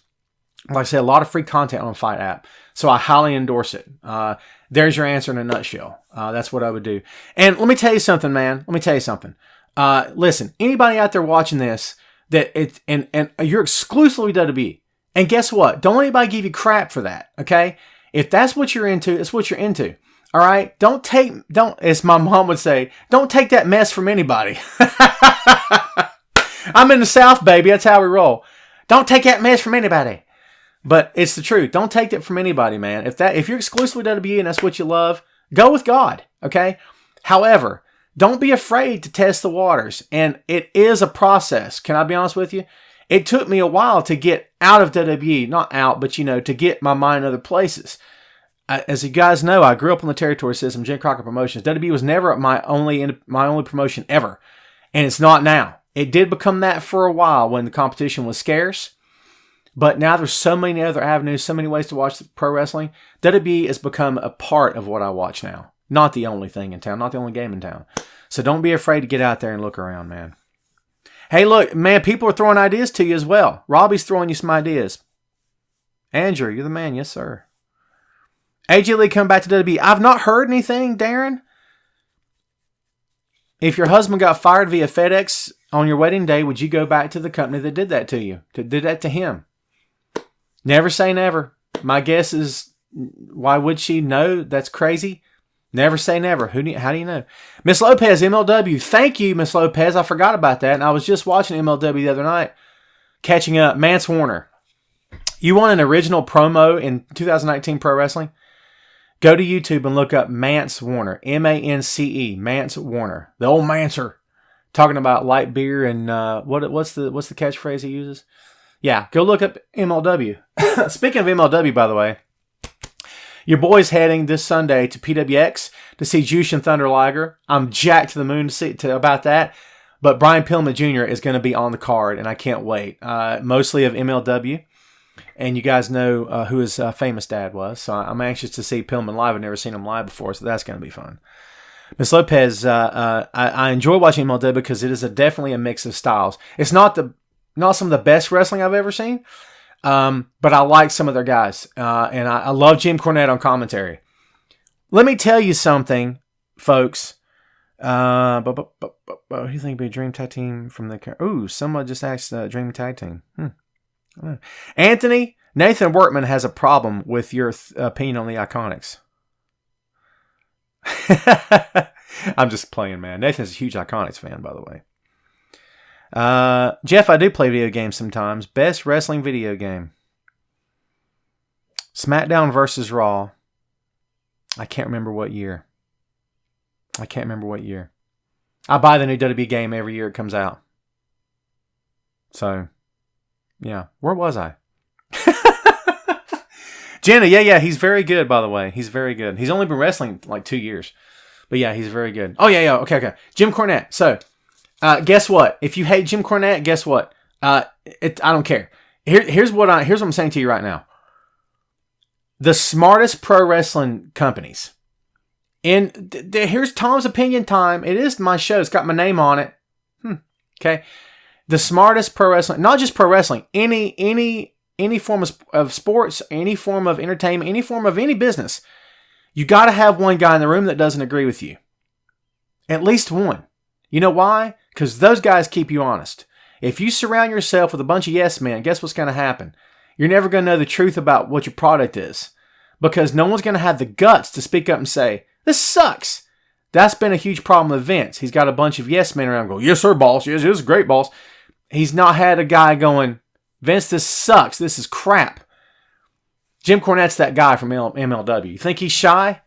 Like I say, a lot of free content on the Fight app, so I highly endorse it. There's your answer in a nutshell. That's what I would do. And let me tell you something, man. Listen, anybody out there watching this and you're exclusively WWE, and guess what? Don't let anybody give you crap for that. Okay, if that's what you're into, it's what you're into. All right, don't as my mom would say, don't take that mess from anybody. I'm in the South, baby. That's how we roll. Don't take that mess from anybody. But it's the truth. Don't take that from anybody, man. If you're exclusively WWE and that's what you love, go with God, okay? However, don't be afraid to test the waters. And it is a process. Can I be honest with you? It took me a while to get out of WWE. Not out, but, to get my mind other places. As you guys know, I grew up on the territory system, Jim Crockett Promotions. WWE was never my only promotion ever. And it's not now. It did become that for a while when the competition was scarce. But now there's so many other avenues, so many ways to watch pro wrestling. WWE has become a part of what I watch now. Not the only thing in town, not the only game in town. So don't be afraid to get out there and look around, man. Hey, look, man, people are throwing ideas to you as well. Robbie's throwing you some ideas. Andrew, you're the man. Yes, sir. AJ Lee come back to WWE. I've not heard anything, Darren. If your husband got fired via FedEx on your wedding day, would you go back to the company that did that to you, did that to him? Never say never. My guess is, why would she? No, that's crazy. Never say never. How do you know? Miss Lopez, MLW. Thank you, Miss Lopez. I forgot about that. And I was just watching MLW the other night. Catching up. Mance Warner. You want an original promo in 2019 Pro Wrestling? Go to YouTube and look up Mance Warner. M-A-N-C-E. Mance Warner. The old Mancer. Talking about light beer and what's the catchphrase he uses? Yeah, go look up MLW. Speaking of MLW, by the way, your boy's heading this Sunday to PWX to see Jushin Thunder Liger. I'm jacked to the moon about that. But Brian Pillman Jr. is going to be on the card, and I can't wait. Mostly of MLW. And you guys know who his famous dad was. So I'm anxious to see Pillman live. I've never seen him live before, so that's going to be fun. Miss Lopez, I enjoy watching MLW because it is definitely a mix of styles. It's not some of the best wrestling I've ever seen, but I like some of their guys. And I love Jim Cornette on commentary. Let me tell you something, folks. Who do you think would be a dream tag team from the... Ooh, someone just asked dream tag team. Anthony, Nathan Workman has a problem with your opinion on the Iconics. I'm just playing, man. Nathan's a huge Iconics fan, by the way. Jeff, I do play video games sometimes. Best wrestling video game. SmackDown versus Raw. I can't remember what year. I buy the new WWE game every year it comes out. So, yeah. Where was I? Jenna, yeah, he's very good, by the way. He's very good. He's only been wrestling like 2 years. But yeah, he's very good. Oh, yeah, okay. Jim Cornette. So, guess what? If you hate Jim Cornette, guess what? I don't care. Here's what I'm saying to you right now. The smartest pro wrestling companies. And here's Tom's opinion time. It is my show. It's got my name on it. Okay. The smartest pro wrestling, not just pro wrestling, any form of sports, any form of entertainment, any form of any business, you got to have one guy in the room that doesn't agree with you. At least one. You know why? Because those guys keep you honest. If you surround yourself with a bunch of yes men, guess what's going to happen? You're never going to know the truth about what your product is. Because no one's going to have the guts to speak up and say, this sucks. That's been a huge problem with Vince. He's got a bunch of yes men around going, yes, sir, boss. Yes, this is great, boss. He's not had a guy going, Vince, this sucks. This is crap. Jim Cornette's that guy from MLW. You think he's shy?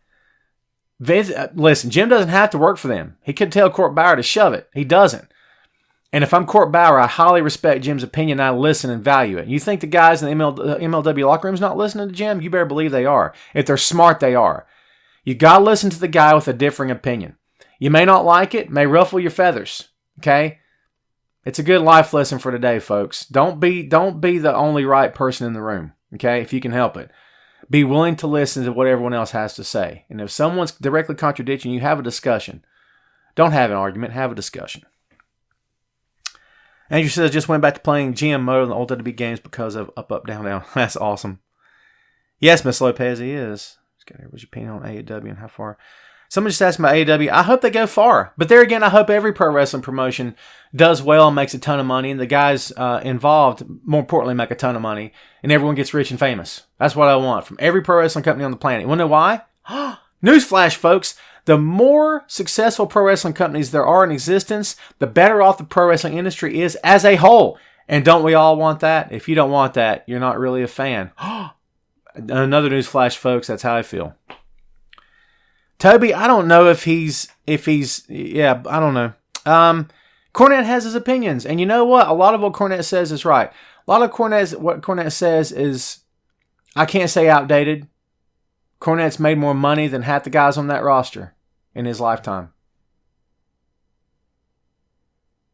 Vince, listen, Jim doesn't have to work for them. He could tell Court Bauer to shove it. He doesn't. And if I'm Court Bauer, I highly respect Jim's opinion. I listen and value it. You think the guys in the MLW locker room's not listening to Jim? You better believe they are. If they're smart, they are. You got to listen to the guy with a differing opinion. You may not like it, may ruffle your feathers, okay? It's a good life lesson for today, folks. Don't be the only right person in the room, okay, if you can help it. Be willing to listen to what everyone else has to say. And if someone's directly contradicting you, have a discussion. Don't have an argument, have a discussion. Andrew says, just went back to playing GM mode in the old WWE games because of up, up, down, down. That's awesome. Yes, Miss Lopez, he is. What's your opinion on AEW and how far? Someone just asked me about AEW. I hope they go far. But there again, I hope every pro wrestling promotion does well and makes a ton of money. And the guys involved, more importantly, make a ton of money. And everyone gets rich and famous. That's what I want from every pro wrestling company on the planet. You want to know why? Newsflash, folks. The more successful pro wrestling companies there are in existence, the better off the pro wrestling industry is as a whole. And don't we all want that? If you don't want that, you're not really a fan. Another news flash, folks. That's how I feel. Toby, I don't know if he's, I don't know. Cornette has his opinions. And you know what? A lot of what Cornette says is right. A lot of what Cornette says is, I can't say outdated. Cornette's made more money than half the guys on that roster in his lifetime.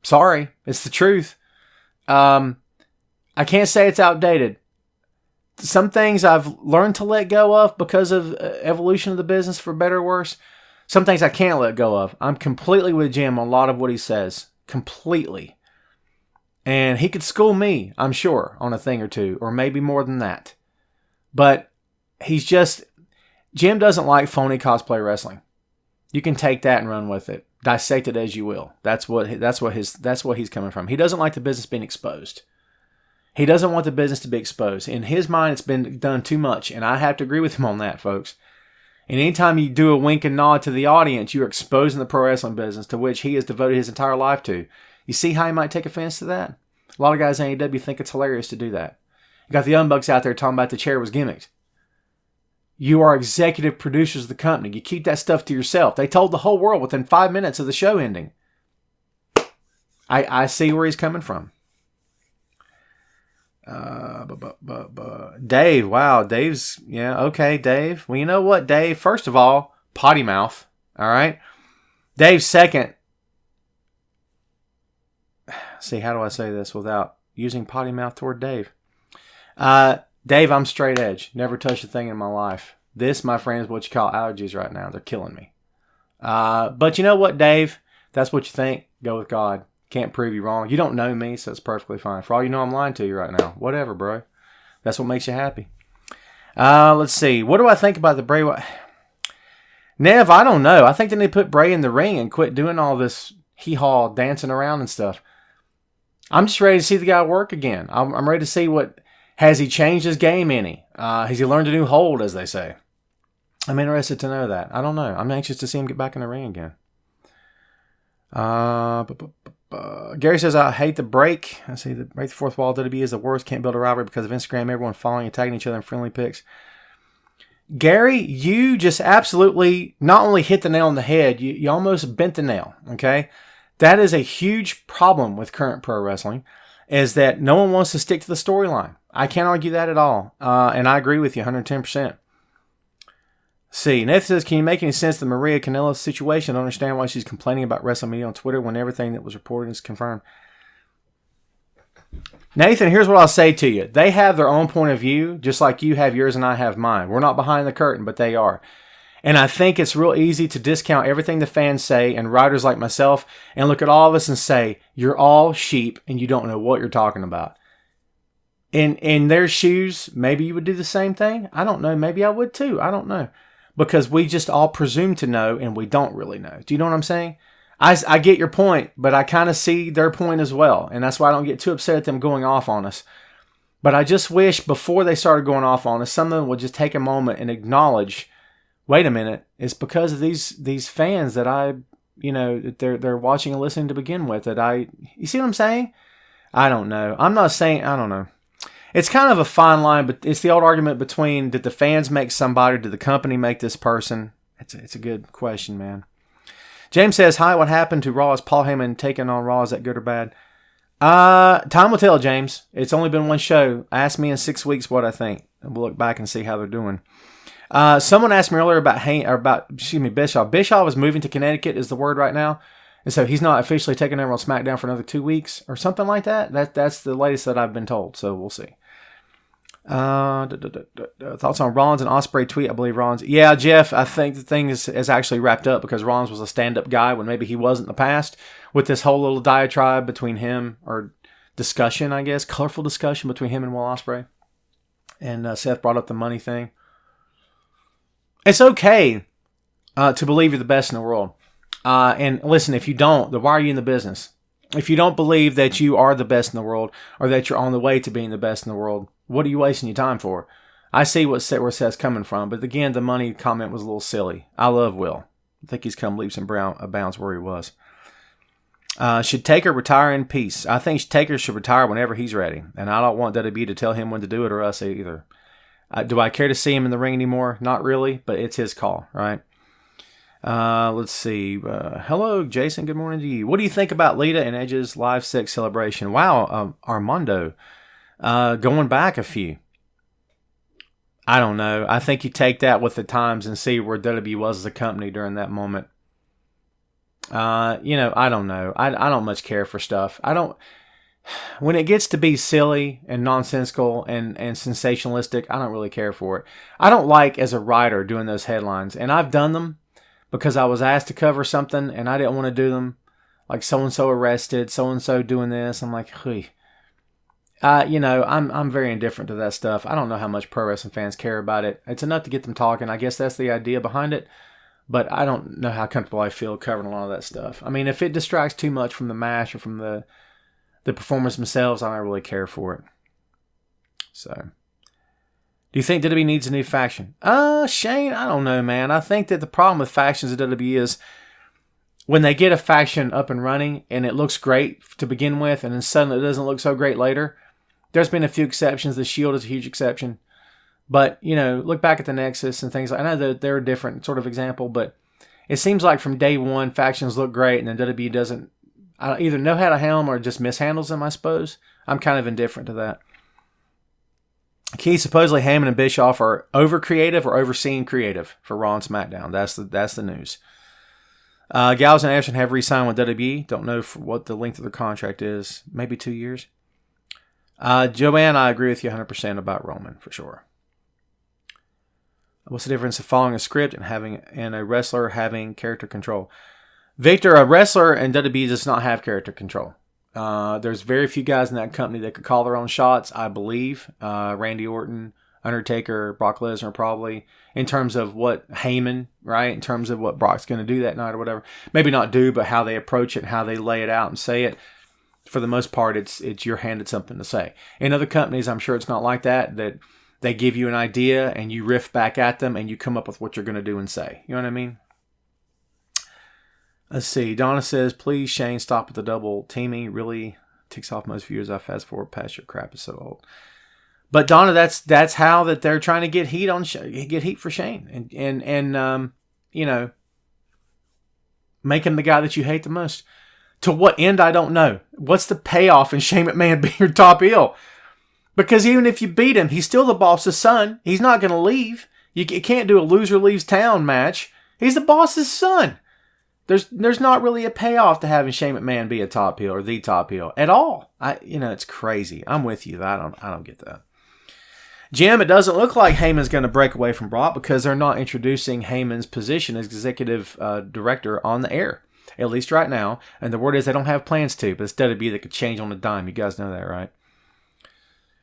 Sorry. It's the truth. I can't say it's outdated. Some things I've learned to let go of because of evolution of the business, for better or worse. Some things I can't let go of. I'm completely with Jim on a lot of what he says. Completely. And he could school me, I'm sure, on a thing or two, or maybe more than that. But Jim doesn't like phony cosplay wrestling. You can take that and run with it. Dissect it as you will. That's what he's coming from. He doesn't like the business being exposed. He doesn't want the business to be exposed. In his mind, it's been done too much, and I have to agree with him on that, folks. And anytime you do a wink and nod to the audience, you're exposing the pro wrestling business to which he has devoted his entire life to. You see how he might take offense to that? A lot of guys in AEW think it's hilarious to do that. You got the Young Bucks out there talking about the chair was gimmicked. You are executive producers of the company. You keep that stuff to yourself. They told the whole world within 5 minutes of the show ending. I see where he's coming from. Dave, wow, Dave's, yeah, okay, Dave. Well, you know what, Dave? First of all, potty mouth, all right? Dave's second, see, how do I say this without using potty mouth toward Dave? Dave, I'm straight edge. Never touched a thing in my life. This, my friend, is what you call allergies right now. They're killing me. But you know what, Dave? That's what you think. Go with God. Can't prove you wrong. You don't know me, so it's perfectly fine. For all you know, I'm lying to you right now. Whatever, bro. That's what makes you happy. Let's see. What do I think about the Bray Wyatt? Nev, I don't know. I think they need to put Bray in the ring and quit doing all this hee-haw dancing around and stuff. I'm just ready to see the guy work again. I'm ready to see has he changed his game any? Has he learned a new hold, as they say? I'm interested to know that. I don't know. I'm anxious to see him get back in the ring again. Gary says, I hate the break. I see the break the fourth wall. WWE is the worst. Can't build a rivalry because of Instagram. Everyone following and tagging each other in friendly pics. Gary, you just absolutely not only hit the nail on the head, you almost bent the nail. Okay? That is a huge problem with current pro wrestling, is that no one wants to stick to the storyline. I can't argue that at all. And I agree with you 110%. See, Nathan says, can you make any sense of the Maria Kanellis situation? I don't understand why she's complaining about WrestleMania on Twitter when everything that was reported is confirmed. Nathan, here's what I'll say to you. They have their own point of view, just like you have yours and I have mine. We're not behind the curtain, but they are. And I think it's real easy to discount everything the fans say and writers like myself and look at all of us and say, you're all sheep and you don't know what you're talking about. In their shoes, maybe you would do the same thing. I don't know. Maybe I would too. I don't know. Because we just all presume to know and we don't really know. Do you know what I'm saying? I get your point, but I kind of see their point as well. And that's why I don't get too upset at them going off on us. But I just wish before they started going off on us, some of them would just take a moment and acknowledge wait a minute, it's because of these fans that they're watching and listening to begin with you see what I'm saying? I don't know. I'm not saying, I don't know. It's kind of a fine line, but it's the old argument between did the fans make somebody or did the company make this person? It's a good question, man. James says, hi, what happened to Raw? Is Paul Heyman taking on Raw? Is that good or bad? Time will tell, James. It's only been one show. Ask me in 6 weeks what I think. And we'll look back and see how they're doing. Someone asked me earlier about Bischoff. Bischoff is moving to Connecticut is the word right now. And so he's not officially taking over on SmackDown for another 2 weeks or something like that. That's the latest that I've been told. So we'll see. Thoughts on Rollins and Ospreay tweet? I believe Rollins. Yeah, Jeff, I think the thing is actually wrapped up because Rollins was a stand-up guy when maybe he wasn't in the past. With this whole little diatribe between him, or discussion, I guess, colorful discussion between him and Will Ospreay. And Seth brought up the money thing. It's okay to believe you're the best in the world. And listen, if you don't, then why are you in the business? If you don't believe that you are the best in the world or that you're on the way to being the best in the world, what are you wasting your time for? I see where Seth's coming from, but again, the money comment was a little silly. I love Will. I think he's come leaps and bounds where he was. Should Taker retire in peace? I think Taker should retire whenever he's ready, and I don't want WWE to tell him when to do it or us either. Do I care to see him in the ring anymore? Not really, but it's his call, right? Let's see. Hello, Jason. Good morning to you. What do you think about Lita and Edge's live sex celebration? Wow, Armando. Going back a few. I don't know. I think you take that with the times and see where WWE was as a company during that moment. I don't know. I don't much care for stuff. When it gets to be silly and nonsensical and sensationalistic, I don't really care for it. I don't like, as a writer, doing those headlines. And I've done them because I was asked to cover something and I didn't want to do them. Like so-and-so arrested, so-and-so doing this. I'm like, hey. I'm very indifferent to that stuff. I don't know how much pro wrestling fans care about it. It's enough to get them talking. I guess that's the idea behind it. But I don't know how comfortable I feel covering a lot of that stuff. I mean, if it distracts too much from the match or from the performers themselves, I don't really care for it. So, do you think WWE needs a new faction? Shane, I don't know, man. I think that the problem with factions at WWE is when they get a faction up and running and it looks great to begin with, and then suddenly it doesn't look so great later. There's been a few exceptions. The Shield is a huge exception. But, look back at the Nexus and things like that. I know that they're a different sort of example, but it seems like from day one, factions look great, and then WWE doesn't either know how to handle them or just mishandles them, I suppose. I'm kind of indifferent to that. Key, supposedly Heyman and Bischoff are over-creative or overseeing creative for Raw and SmackDown. That's the news. Gallows and Anderson have re-signed with WWE. Don't know what the length of their contract is. Maybe 2 years. Joanne, I agree with you 100% about Roman, for sure. What's the difference of following a script and a wrestler having character control? Victor, a wrestler in WWE does not have character control. There's very few guys in that company that could call their own shots, I believe. Randy Orton, Undertaker, Brock Lesnar probably. In terms of what Heyman, right? In terms of what Brock's going to do that night or whatever. Maybe not do, but how they approach it and how they lay it out and say it. For the most part, it's you're handed something to say. In other companies, I'm sure it's not like that they give you an idea and you riff back at them and you come up with what you're going to do and say. You know what I mean? Let's see. Donna says, please, Shane, stop with the double teaming. Really ticks off most viewers. I fast forward past your crap is so old. But Donna, that's how that they're trying to get heat for Shane and make him the guy that you hate the most. To what end, I don't know. What's the payoff in Shane McMahon being your top heel? Because even if you beat him, he's still the boss's son. He's not going to leave. You can't do a loser leaves town match. He's the boss's son. There's not really a payoff to having Shane McMahon be a top heel or the top heel at all. It's crazy. I'm with you. I don't get that. Jim, it doesn't look like Heyman's going to break away from Brock because they're not introducing Heyman's position as executive director on the air. At least right now. And the word is they don't have plans to, but it's WWE that could change on a dime. You guys know that, right?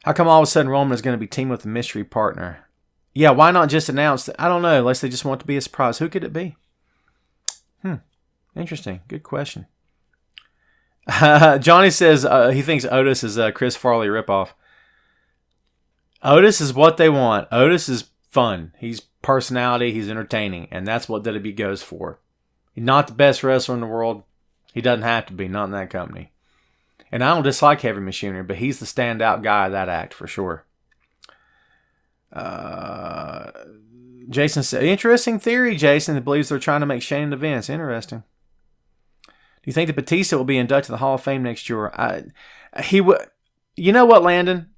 How come all of a sudden Roman is going to be teaming with a mystery partner? Yeah, why not just announce that? I don't know, unless they just want it to be a surprise. Who could it be? Interesting. Good question. Johnny says he thinks Otis is a Chris Farley ripoff. Otis is what they want. Otis is fun. He's personality. He's entertaining. And that's what WWE goes for. He's not the best wrestler in the world. He doesn't have to be, not in that company. And I don't dislike Heavy Machinery, but he's the standout guy of that act for sure. Jason said, interesting theory, Jason, that believes they're trying to make Shane into Vince. Interesting. Do you think that Batista will be inducted to the Hall of Fame next year? He would. You know what, Landon?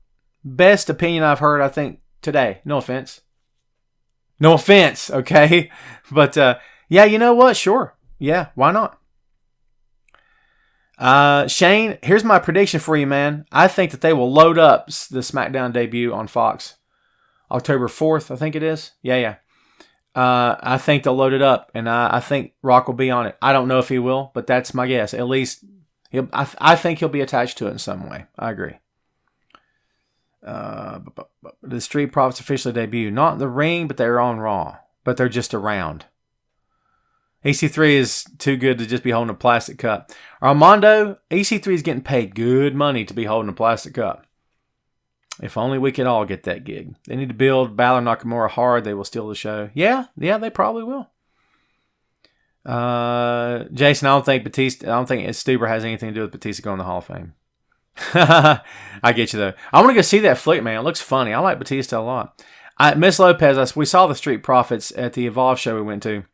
Best opinion I've heard, I think, today. No offense. No offense, okay? But, yeah, you know what? Sure. Yeah, why not? Shane, here's my prediction for you, man. I think that they will load up the SmackDown debut on Fox. October 4th, I think it is. Yeah. I think they'll load it up, and I think Rock will be on it. I don't know if he will, but that's my guess. At least, I think he'll be attached to it in some way. I agree. The Street Profits officially debut. Not in the ring, but they're on Raw. But they're just around. EC3 is too good to just be holding a plastic cup. Armando, EC3 is getting paid good money to be holding a plastic cup. If only we could all get that gig. They need to build Balor Nakamura hard. They will steal the show. Yeah, they probably will. Jason, I don't think Stuber has anything to do with Batista going to the Hall of Fame. I get you though. I want to go see that flick, man. It looks funny. I like Batista a lot. Miss Lopez, we saw the Street Profits at the Evolve show we went to.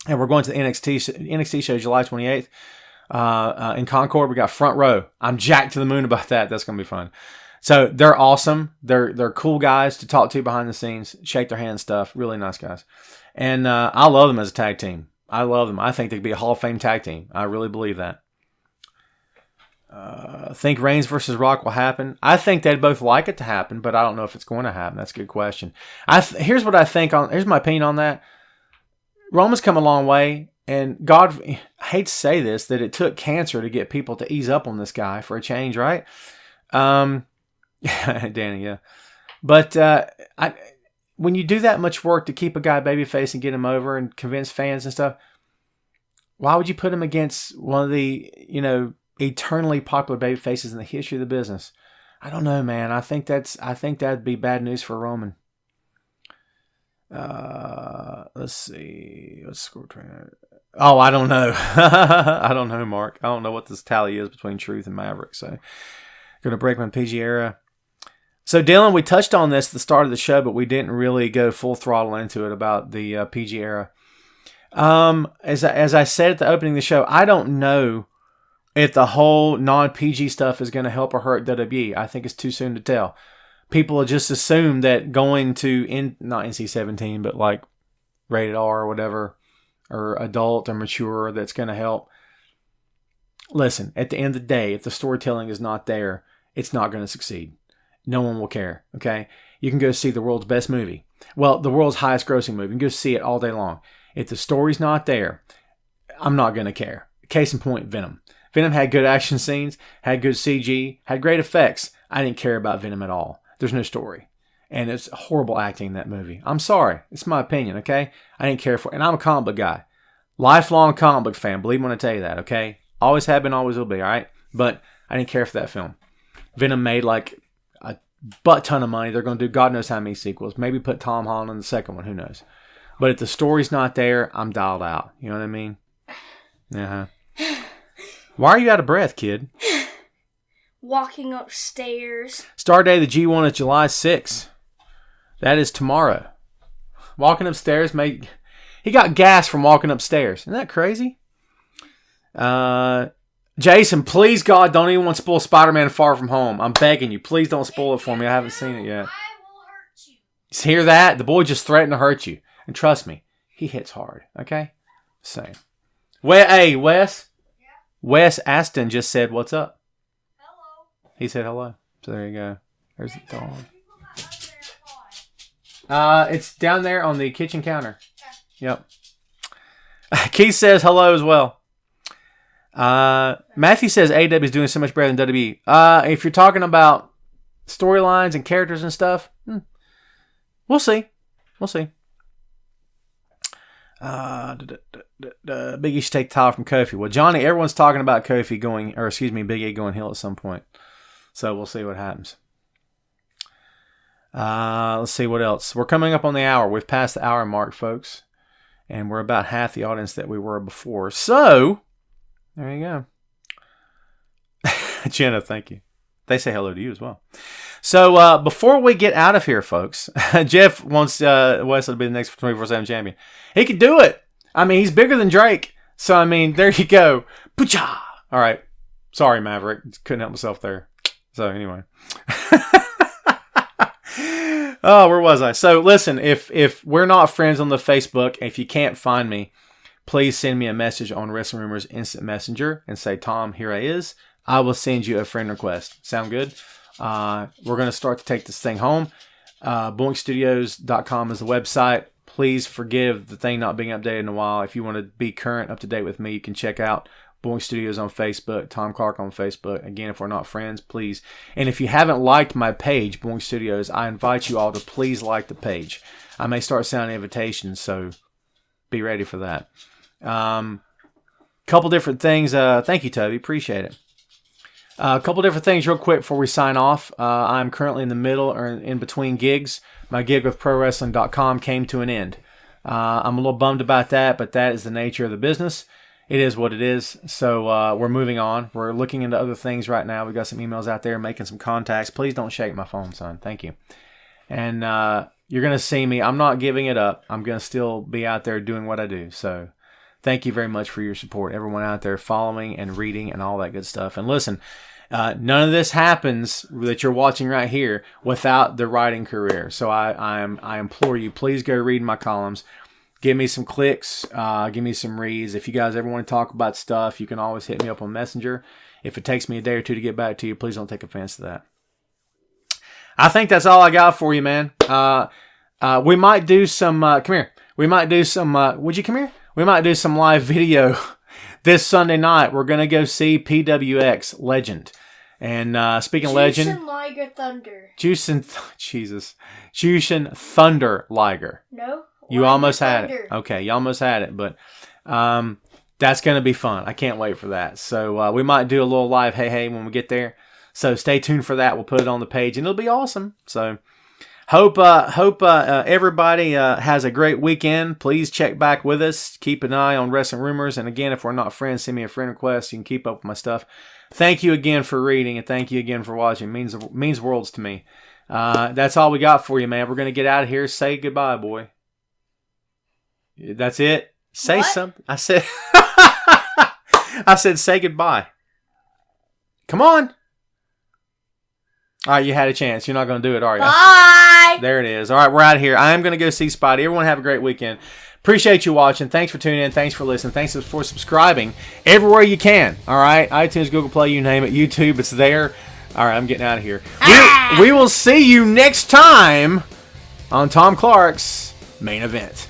And we're going to the NXT show July 28th in Concord. We got front row. I'm jacked to the moon about that. That's going to be fun. So they're awesome. They're cool guys to talk to behind the scenes, shake their hand and stuff. Really nice guys. And I love them as a tag team. I love them. I think they could be a Hall of Fame tag team. I really believe that. Think Reigns versus Rock will happen? I think they'd both like it to happen, but I don't know if it's going to happen. That's a good question. Here's what I think. Here's my opinion on that. Roman's come a long way, and God, I hate to say this, that it took cancer to get people to ease up on this guy for a change, right? Danny, yeah. But when you do that much work to keep a guy babyface and get him over and convince fans and stuff, why would you put him against one of the, eternally popular babyfaces in the history of the business? I don't know, man. I think that'd be bad news for Roman. Let's see. Let's score. Oh, I don't know. I don't know, Mark. I don't know what this tally is between Truth and Maverick. So, gonna break my PG era. So, Dylan, we touched on this at the start of the show, but we didn't really go full throttle into it about the PG era. As I said at the opening of the show, I don't know if the whole non-PG stuff is going to help or hurt WWE. I think it's too soon to tell. People will just assume that going to, not NC-17, but like rated R or whatever, or adult or mature, that's going to help. Listen, at the end of the day, if the storytelling is not there, it's not going to succeed. No one will care, okay? You can go see the world's best movie. Well, the world's highest grossing movie. You can go see it all day long. If the story's not there, I'm not going to care. Case in point, Venom. Venom had good action scenes, had good CG, had great effects. I didn't care about Venom at all. There's no story. And it's horrible acting in that movie. I'm sorry. It's my opinion, okay? I didn't care for it. And I'm a comic book guy. Lifelong comic book fan. Believe me when I tell you that, okay? Always have been, always will be, all right? But I didn't care for that film. Venom made like a butt ton of money. They're going to do God knows how many sequels. Maybe put Tom Holland in the second one. Who knows? But if the story's not there, I'm dialed out. You know what I mean? Uh-huh. Why are you out of breath, kid? Walking upstairs. Start day of the G1 is July 6th. That is tomorrow. Walking upstairs, he got gas from walking upstairs. Isn't that crazy? Jason, please, God, don't even spoil Spider-Man Far From Home. I'm begging you. Please don't spoil it for me. I haven't seen it yet. I will hurt you. Hear that? The boy just threatened to hurt you. And trust me, he hits hard. Okay? Same. Hey, Wes? Yeah? Wes Aston just said, what's up? Hello. He said hello. So there you go. There's the dog. It's down there on the kitchen counter. Yep. Keith says hello as well. Matthew says AEW is doing so much better than WWE. If you're talking about storylines and characters and stuff, we'll see. We'll see. Big E should take the title from Kofi. Well, Johnny, everyone's talking about Big E going heel at some point. So we'll see what happens. Let's see what else. We're coming up on the hour. We've passed the hour mark, folks. And we're about half the audience that we were before. So, there you go. Jenna, thank you. They say hello to you as well. So, before we get out of here, folks, Jeff wants Wesley to be the next 24/7 champion. He could do it. I mean, he's bigger than Drake. So, I mean, there you go. Poocha! All right. Sorry, Maverick. Couldn't help myself there. So, anyway. Oh, where was I? So, listen, if we're not friends on the Facebook, if you can't find me, please send me a message on Wrestling Rumors Instant Messenger and say, Tom, here I is. I will send you a friend request. Sound good? We're going to start to take this thing home. BoinkStudios.com is the website. Please forgive the thing not being updated in a while. If you want to be current, up to date with me, you can check out Boink Studios on Facebook, Tom Clark on Facebook. Again, if we're not friends, please. And if you haven't liked my page, Boink Studios, I invite you all to please like the page. I may start sending invitations, so be ready for that. Couple different things. Thank you, Toby. Appreciate it. A couple different things real quick before we sign off. I'm currently in the middle or in between gigs. My gig with ProWrestling.com came to an end. I'm a little bummed about that, but that is the nature of the business. It is what it is. So we're moving on. We're looking into other things right now. We got some emails out there, making some contacts. Please don't shake my phone, son. Thank you. And you're going to see me. I'm not giving it up. I'm going to still be out there doing what I do. So thank you very much for your support. Everyone out there following and reading and all that good stuff. And listen, none of this happens that you're watching right here without the writing career. So I implore you, please go read my columns. Give me some clicks. Give me some reads. If you guys ever want to talk about stuff, you can always hit me up on Messenger. If it takes me a day or two to get back to you, please don't take offense to that. I think that's all I got for you, man. We might do some... come here. We might do some... would you come here? We might do some live video this Sunday night. We're going to go see PWX Legend. And speaking of Legend... Jushin Liger Thunder. Jushin Thunder Liger. No? You almost had it. Okay, you almost had it. But that's going to be fun. I can't wait for that. So we might do a little live hey when we get there. So stay tuned for that. We'll put it on the page, and it'll be awesome. So hope everybody has a great weekend. Please check back with us. Keep an eye on Wrestling Rumors. And again, if we're not friends, send me a friend request. You can keep up with my stuff. Thank you again for reading, and thank you again for watching. It means worlds to me. That's all we got for you, man. We're going to get out of here. Say goodbye, boy. That's it. Say something. I said say goodbye. Come on. All right, you had a chance. You're not going to do it, are you? Bye. There it is. All right, we're out of here. I am going to go see Spidey. Everyone have a great weekend. Appreciate you watching. Thanks for tuning in. Thanks for listening. Thanks for subscribing everywhere you can. All right, iTunes, Google Play, you name it. YouTube, it's there. All right, I'm getting out of here. We will see you next time on Tom Clark's Main Event.